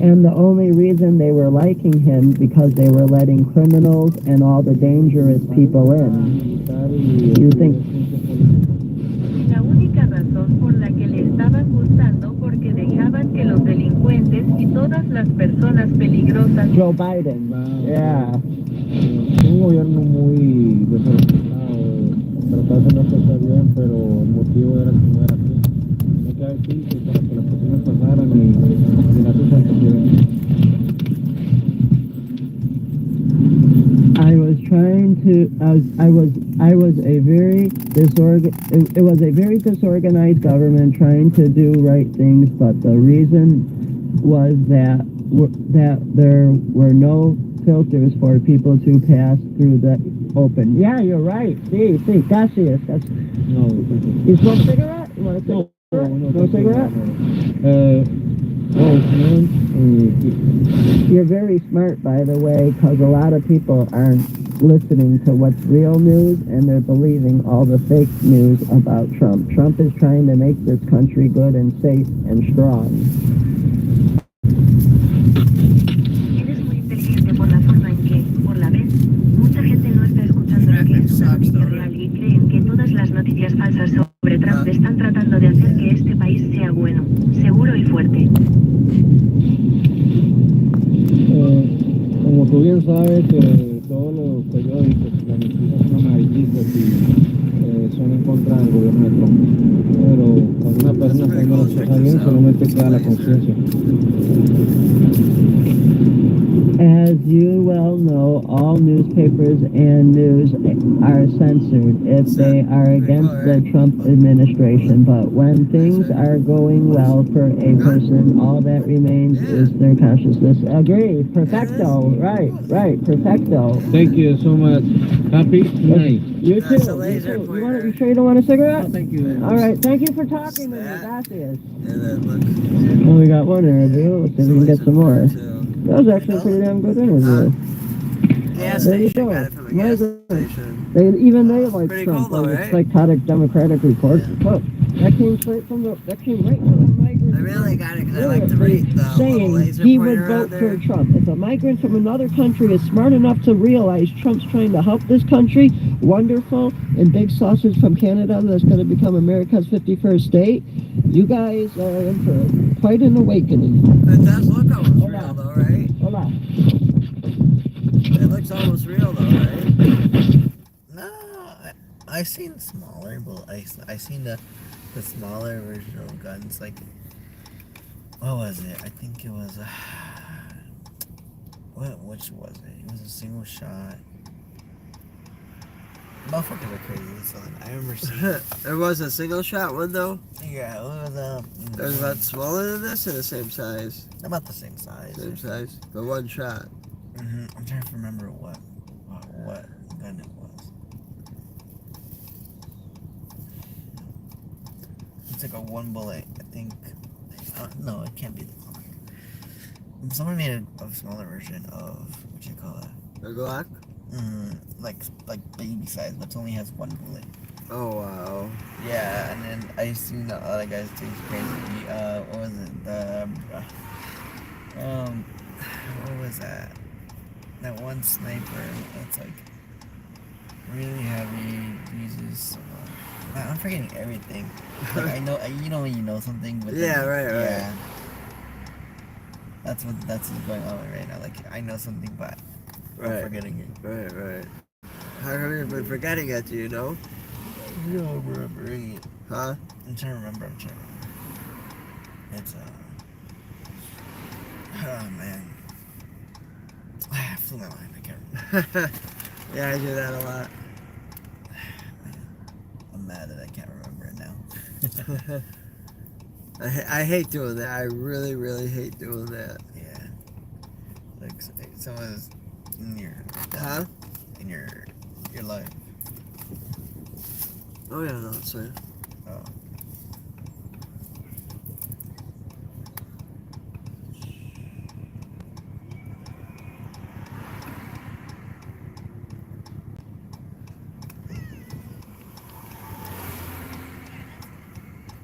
And the only reason they were liking him because they were letting criminals and all the dangerous people in. You think... La única razón por la que le estaban gustando porque dejaban que los delincuentes y todas las personas peligrosas... Joe Biden. Yeah. Un gobierno muy desorganizado, trataba de hacer las cosas bien, pero el motivo era que no era así. No queda decir que para que las personas pasaran y la cosa se I was trying to, I was a very it was a very disorganized government trying to do right things, but the reason was that there were no filters for people to pass through the open. Yeah, you're right. Sí, gracias. No. You smoke a cigarette? You want a cigarette? No cigarette? You're very smart, by the way, because a lot of people aren't listening to what's real news and they're believing all the fake news about Trump. Trump is trying to make this country good and safe and strong. Eres muy inteligente por la forma en que, por la vez, mucha gente no está escuchando lo que es una noticia real y creen que todas las noticias falsas sobre Trump están tratando de hacer que este país sea bueno, seguro y fuerte. Como tú bien sabes, todos los periódicos, las noticias son amarillistas y son en contra del gobierno de Trump. Pero cuando una persona está haciendo las cosas bien, solamente queda la conciencia. As you well know, all newspapers and news are censored if they are against the Trump administration. But when things are going well for a person, all that remains is their consciousness. Agree. Perfecto. Right. Perfecto. Thank you so much. Happy night. You too. You sure you don't want a cigarette? No, thank you. All right. Thank you for talking with me. Gracias. Well, we got one interview. Let's see if we can get some more. That was actually a pretty damn good interview. There you go. Even they like Trump, like a psychotic Democratic report. Look, that came right from the migrant. I really got it because I like to read the saying laser he would pointer vote out for there. Trump. If a migrant from another country is smart enough to realize Trump's trying to help this country, wonderful, and big sausage from Canada that's going to become America's 51st state, you guys are in for quite an awakening. It does look almost real though, right? Hola. It looks almost real though, right? No, I seen smaller, but I seen the smaller version of guns. Like, what was it? I think it was which was it? It was a single shot. Motherfuckers are crazy. So I remember seeing. There was a single shot one though. Yeah, it was It was about smaller than this or the same size? about the same size. Same size. The one shot. I'm trying to remember what gun it was. It's like a one bullet. I think. No, it can't be the Glock. Someone made a smaller version of what you call it. The Glock? Like baby size, but it only has one bullet. Oh wow. Yeah, and then I seen the other guys do crazy. What was it? What was that? That one sniper that's like really heavy, uses. I'm forgetting everything. Like I know, you know when you know something. But Yeah, right. Yeah. That's what's going on right now. Like I know something, but I'm forgetting it. Right. How have you been forgetting it, do you know? No, remembering it. Huh? I'm trying to remember. It's oh man. I flew my mind. I can't remember. Yeah, I do that a lot. I'm mad that I can't remember it now. I hate doing that. I really, really hate doing that. Yeah. Like someone's in your in your life. Oh yeah, no, it's fine. Oh.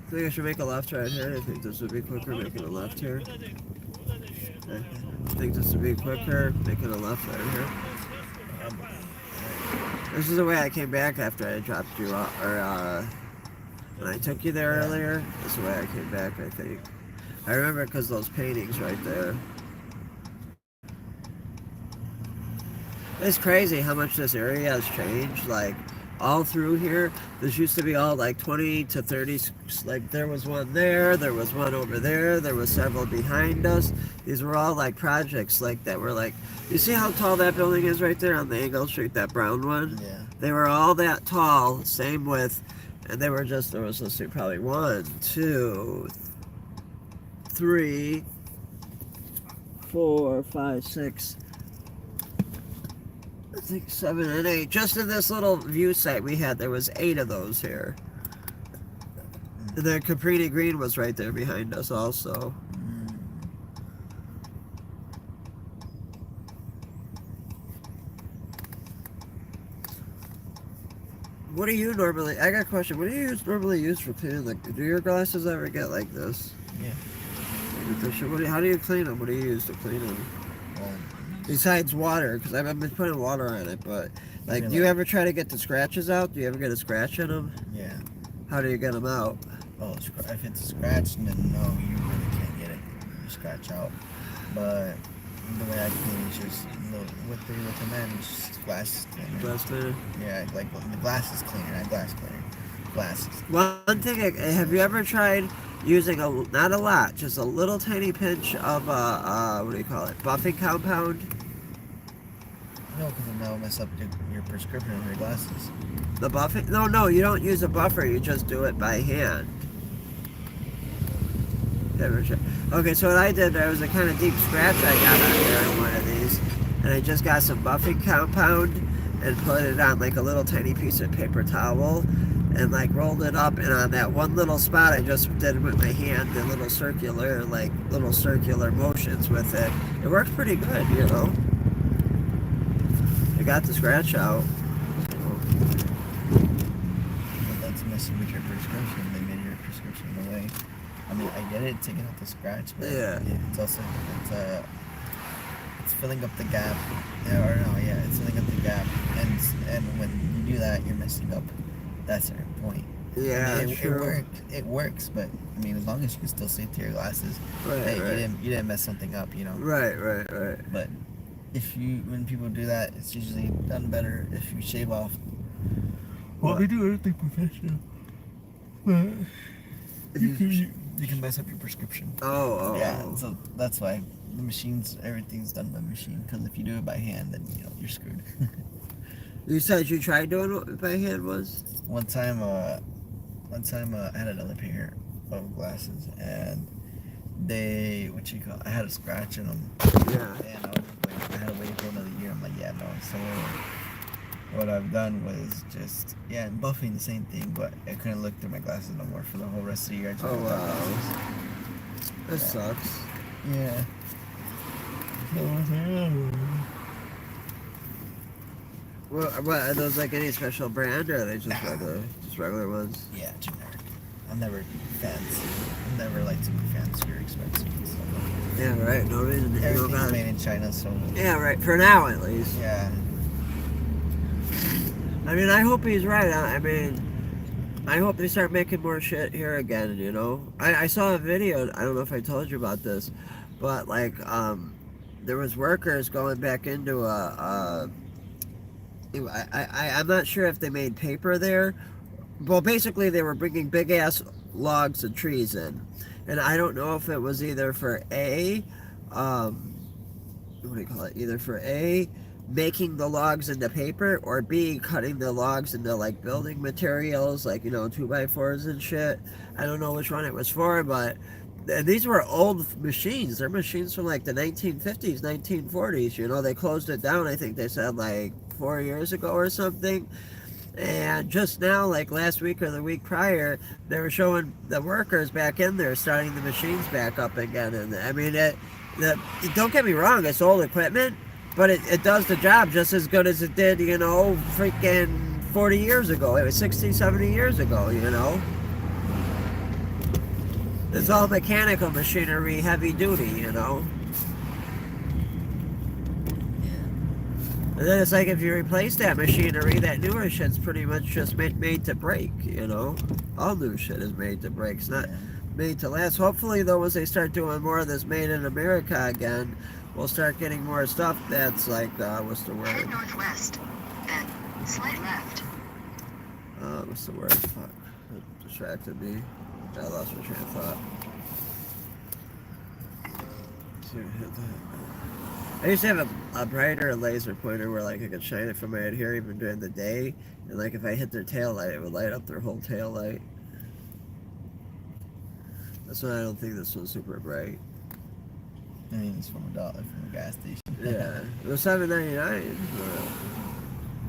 I think I should make a left right here. I think this would be quicker making a left here. Okay. I think this would be quicker making a left right here. This is the way I came back after I dropped you off, or when I took you there earlier. This is the way I came back, I think. I remember because those paintings right there. It's crazy how much this area has changed. Like, all through here, this used to be all like 20 to 30, like there was one there was one over there was several behind us. These were all like projects like that were like, you see how tall that building is right there on the Angle Street, that brown one? Yeah. They were all that tall, same width, and they were just, there was, let's see, probably 1, 2, 3, 4, 5, 6, I think 7 and 8. Just in this little view site we had, there was 8 of those here. And then Caprini Green was right there behind us also. What do you normally, I got a question, what do you normally use for cleaning? Like, do your glasses ever get like this? Yeah. How do you clean them? What do you use to clean them? Besides water, because I've been putting water on it, but like, do you ever try to get the scratches out? Do you ever get a scratch in them? Yeah. How do you get them out? Oh, if it's a scratch, then no, you really can't get it. You scratch out. But the way I clean is just with the man, it's just glass cleaner. Glass cleaner? Yeah, like the glass is cleaner, not glass cleaner. Glasses. One thing, have you ever tried using not a lot, just a little tiny pinch of what do you call it? Buffing compound? No, because then that'll mess up your prescription of your glasses. The buffing? No, you don't use a buffer. You just do it by hand. Okay, so what I did, there was a kind of deep scratch I got on there on one of these, and I just got some buffing compound and put it on like a little tiny piece of paper towel and like rolled it up, and on that one little spot I just did with my hand the little circular motions with it. It worked pretty good, you know. I got the scratch out. But that's messing with your prescription. They made your prescription away. I mean, I get it, taking out the scratch, but it's also it's filling up the gap. It's filling up the gap, and when you do that, you're messing up that certain point. Yeah, I mean, sure. It works, but I mean, as long as you can still see through your glasses, Right. you didn't mess something up, you know. Right. But when people do that, it's usually done better if you shave off. Well, we do everything professional, but you can mess up your prescription. Oh. Yeah, so that's why the machines, everything's done by machine. Because if you do it by hand, then you're screwed. You said you tried doing it by hand once? One time I had another pair of glasses, and I had a scratch in them. Yeah. And I had to wait for another year. I'm like, yeah, no. So what I've done was just, and buffing the same thing, but I couldn't look through my glasses no more for the whole rest of the year. I just without glasses. That sucks. Yeah. What are those, like any special brand, or are they just regular ones? Yeah, generic. I'm never fancy. I'm never like super fancy or expensive and stuff like that. Yeah, right. No reason to Everything's made in China, so. Yeah, right. For now, at least. Yeah. I mean, I hope he's right. I mean, I hope they start making more shit here again, you know? I saw a video, I don't know if I told you about this, but like, there was workers going back into I'm not sure if they made paper there. Well, basically they were bringing big ass logs and trees in, and I don't know if it was either for what do you call it? Either for making the logs into paper, or B, cutting the logs into like building materials, like 2x4s and shit. I don't know which one it was for, but these were old machines. They're machines from like the 1950s, 1940s. They closed it down. I think they said like 4 years ago or something. And just now, like last week or the week prior, they were showing the workers back in there starting the machines back up again. And I mean, don't get me wrong, it's old equipment, but it does the job just as good as it did, freaking 40 years ago. It was 60, 70 years ago, It's all mechanical machinery, heavy duty, And then it's like if you replace that machinery, that newer shit's pretty much just made to break, All new shit is made to break. It's not made to last. Hopefully, though, once they start doing more of this made in America again, we'll start getting more stuff that's like, what's the word? Head northwest, then slight left. What's the word? Fuck. It distracted me. I lost my train of thought. See if I hit that. I used to have a brighter laser pointer where like I could shine it from my head here even during the day, and like if I hit their tail light, it would light up their whole tail light. That's why I don't think this one's super bright. I mean, it's from $1 from the gas station. Yeah, it was $7.99.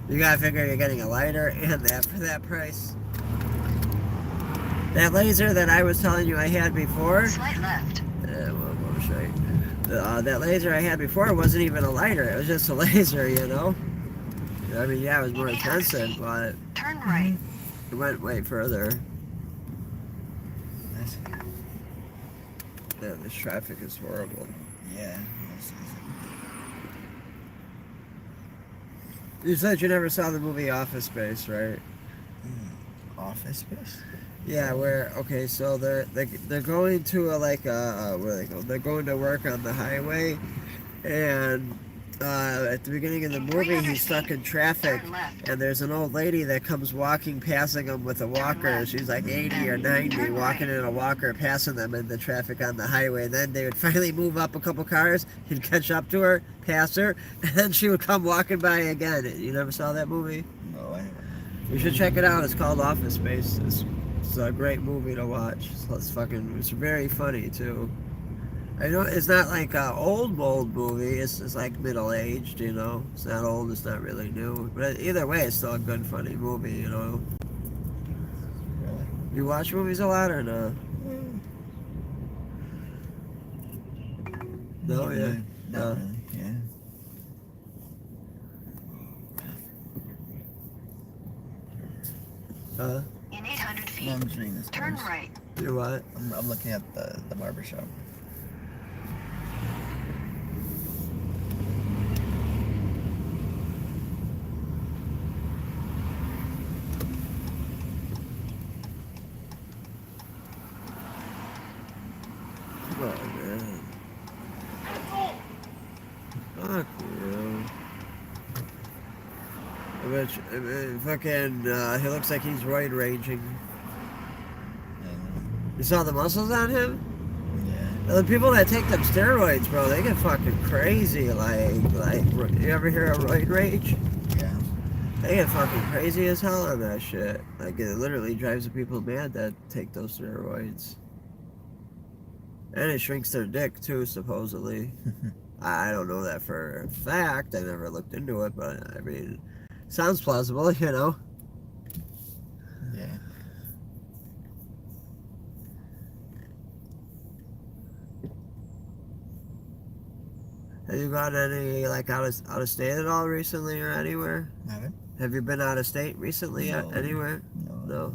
You gotta figure you're getting a lighter and that for that price. That laser that I was telling you I had before. Slight left. Well, straight. That laser I had before wasn't even a lighter. It was just a laser, I mean, yeah, it was more expensive, but turn right. It went way further. Yeah, this traffic is horrible. Yeah. You said you never saw the movie Office Space, right? Office Space? Yeah, so they're going to where they go? They're going to work on the highway, and at the beginning of the movie, he's stuck in traffic, and there's an old lady that comes passing him with a walker. She's like 80 or 90, walking in a walker, passing them in the traffic on the highway. And then they would finally move up a couple cars, he'd catch up to her, pass her, and then she would come walking by again. You never saw that movie? No, I haven't. You should check it out. It's called Office Space. It's a great movie to watch. It's very funny too. I know it's not like an old movie. It's like middle-aged, It's not old. It's not really new. But either way, it's still a good, funny movie, Really? You watch movies a lot or no? No, yeah. Not really, yeah. In 800 feet, No, I'm just reading this. turn right. You what? I'm looking at the barber shop. Come on, man. Fuck you. He looks like he's roid raging. You saw the muscles on him? Yeah. The people that take them steroids, bro, they get fucking crazy. Like, you ever hear of roid rage? Yeah. They get fucking crazy as hell on that shit. Like, it literally drives the people mad that take those steroids. And it shrinks their dick, too, supposedly. I don't know that for a fact. I never looked into it, but, I mean, sounds plausible, Yeah. Have you gone any, like, out of state at all recently or anywhere? Haven't. Have you been out of state recently anywhere? No.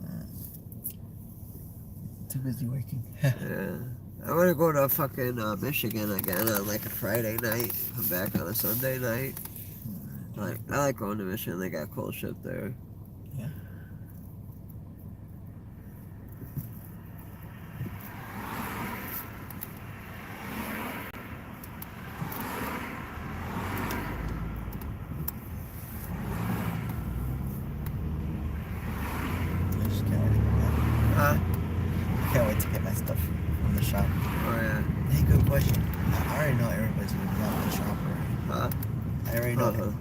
Too busy working. Yeah. I want to go to fucking Michigan again on like a Friday night. Come back on a Sunday night. Like, I like going to Michigan. They got cool shit there. Yeah. Uh-huh.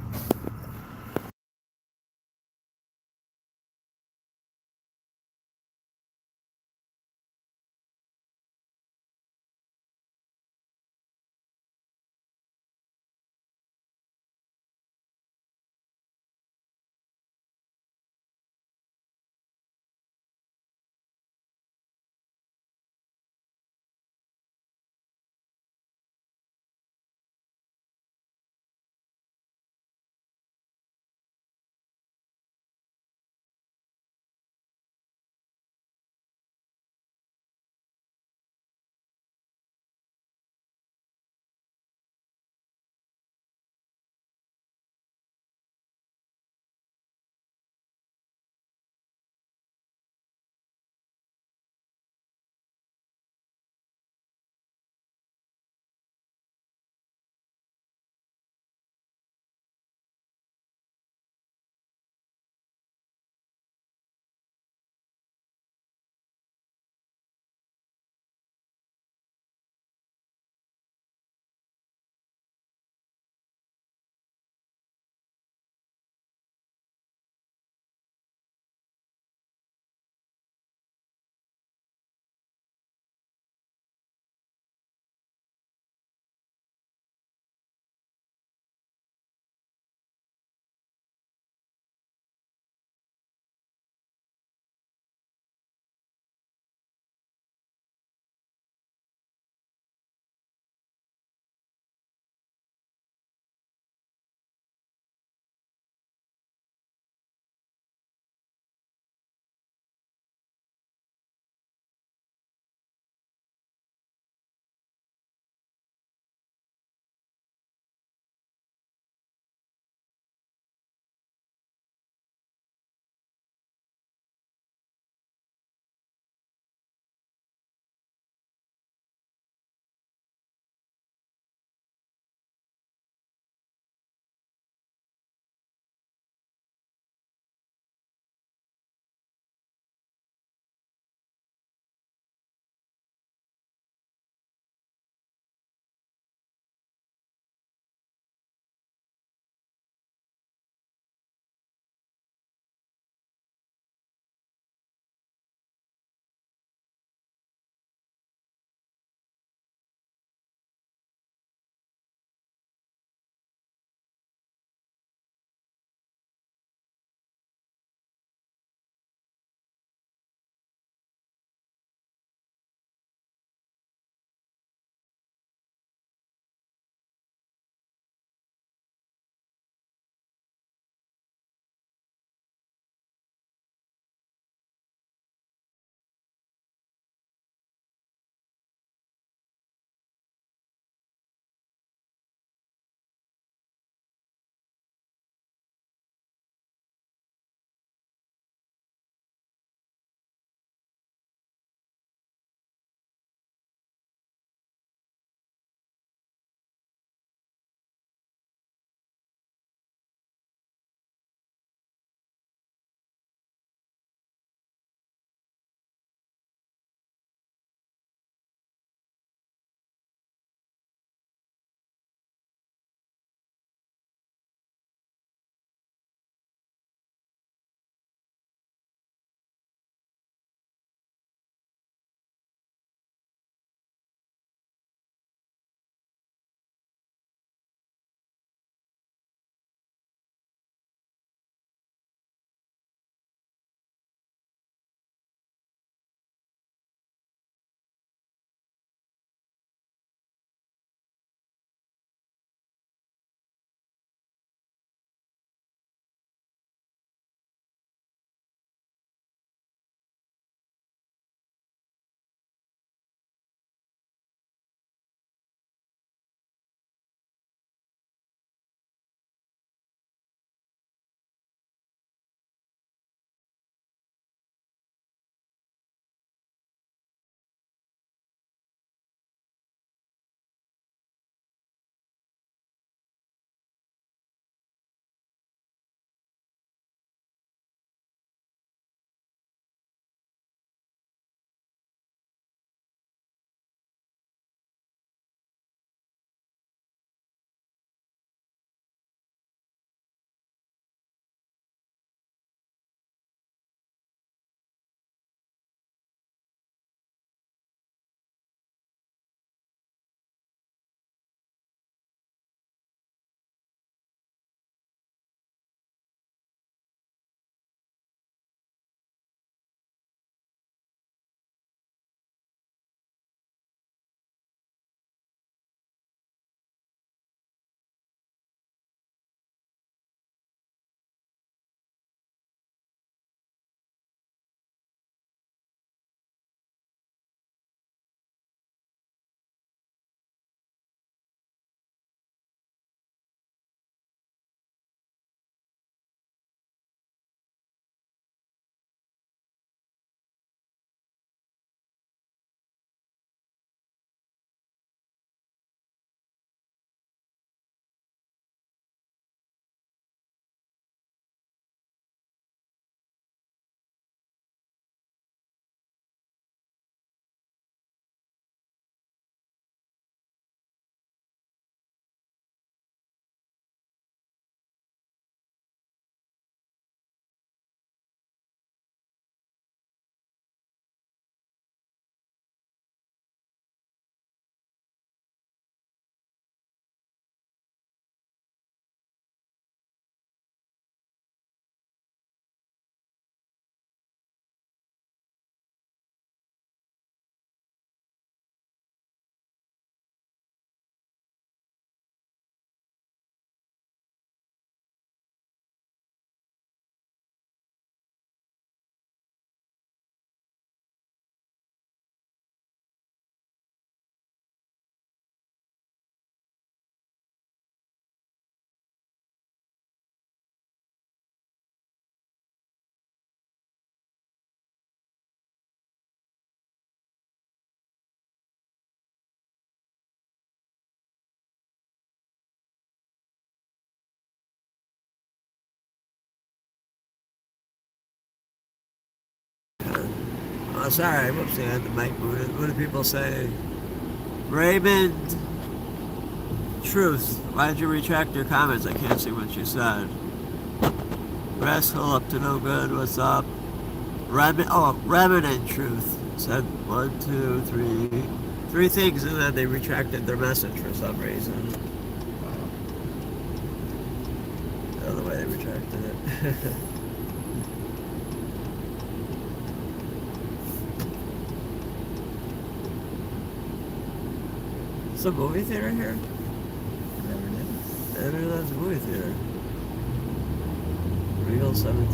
Oh, sorry, whoopsie, I had the mic booted. What do people say? Raymond Truth, why did you retract your comments? I can't see what you said. Rascal up to no good, what's up? Remnant Truth said 1, 2, 3. 3 things, and then they retracted their message for some reason. I don't know why they retracted it. It's a movie theater here? Never did. I didn't know that's a movie theater. Regal 17.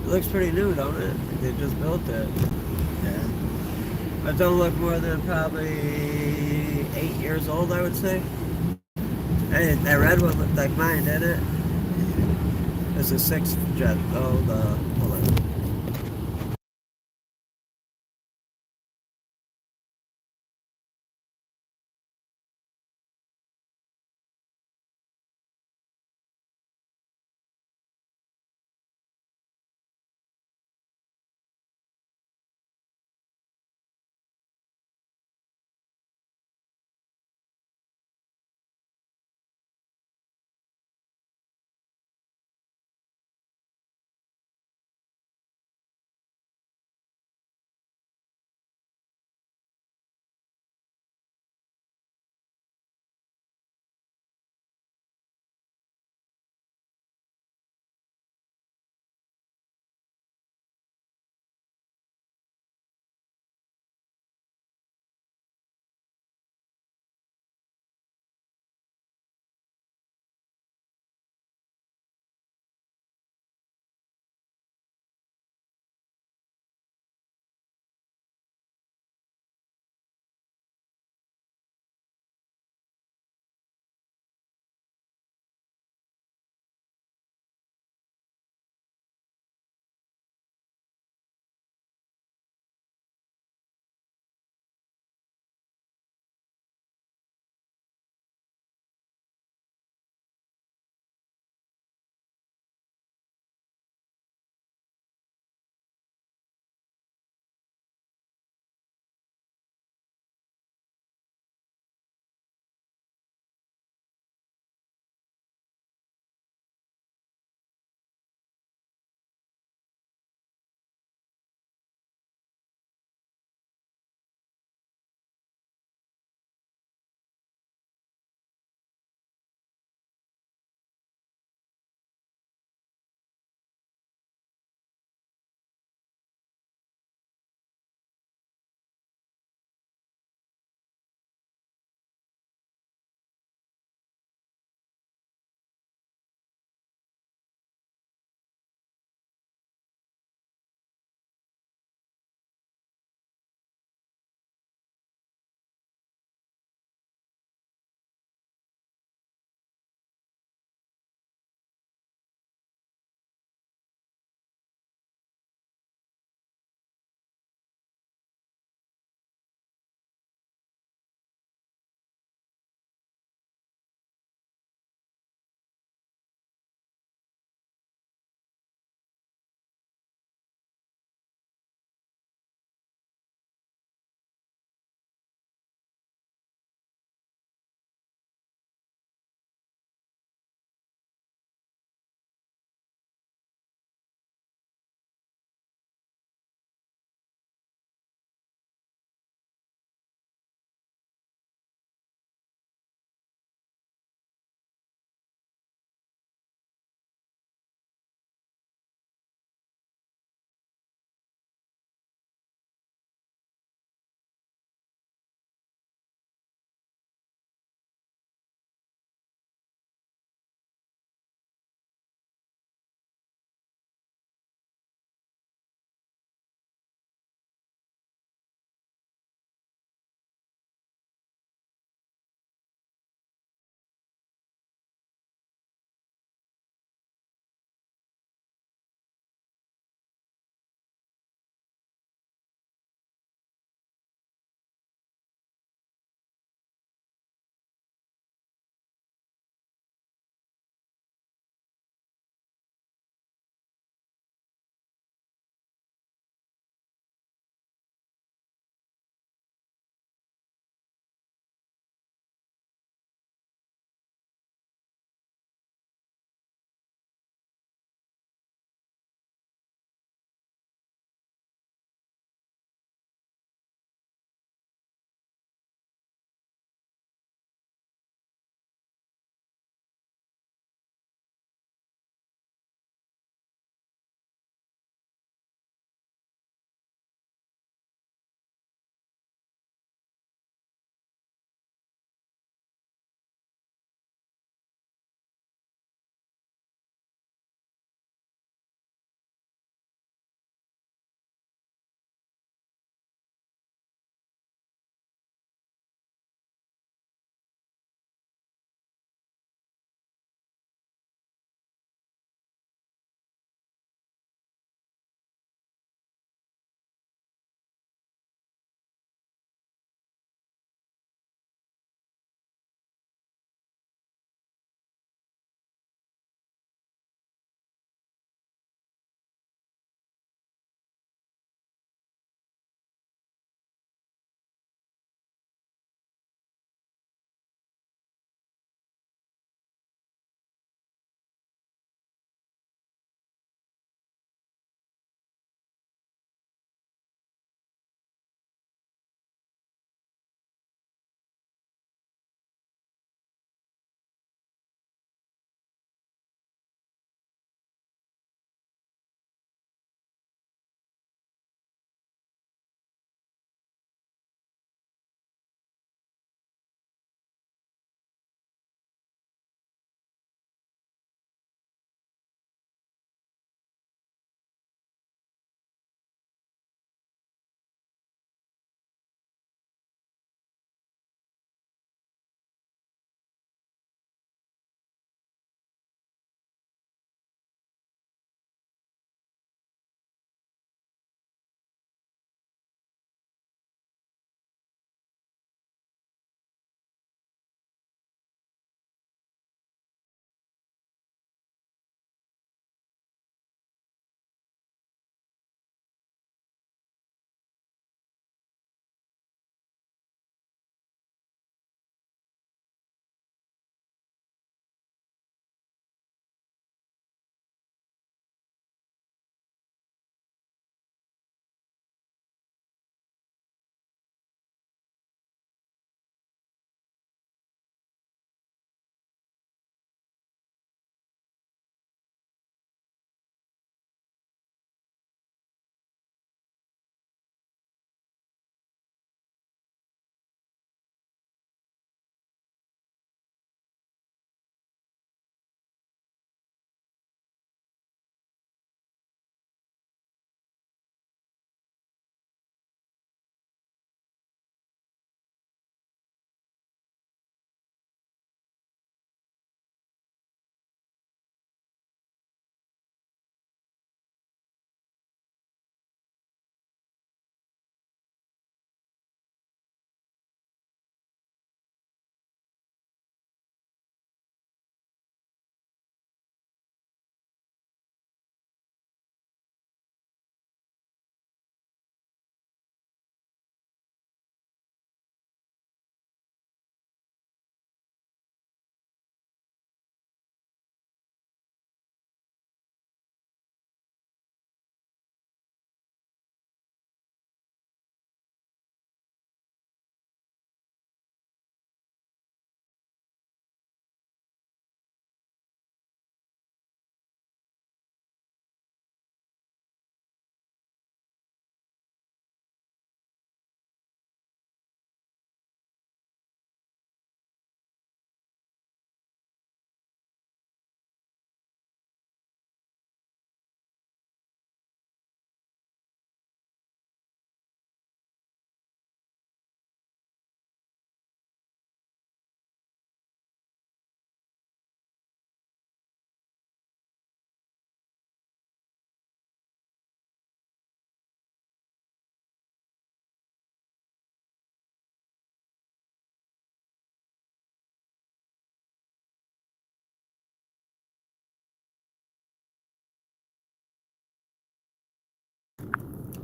It looks pretty new, don't it? Like they just built it. Yeah. It don't look more than probably 8 years old, I would say. Hey, that red one looked like mine, didn't it? It's a 6th gen. Oh, hold on.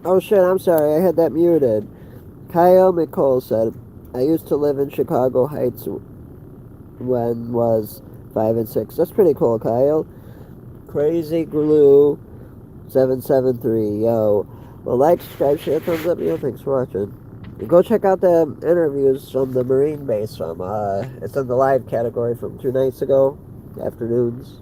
Oh shit, I'm sorry, I had that muted. Kyle McCole said, I used to live in Chicago Heights when was 5 and 6. That's pretty cool, Kyle. Crazy Glue 773. Yo. Well, like, subscribe, share, thumbs up, yo. Thanks for watching. And go check out the interviews from the Marine base from it's in the live category from 2 nights ago, afternoons.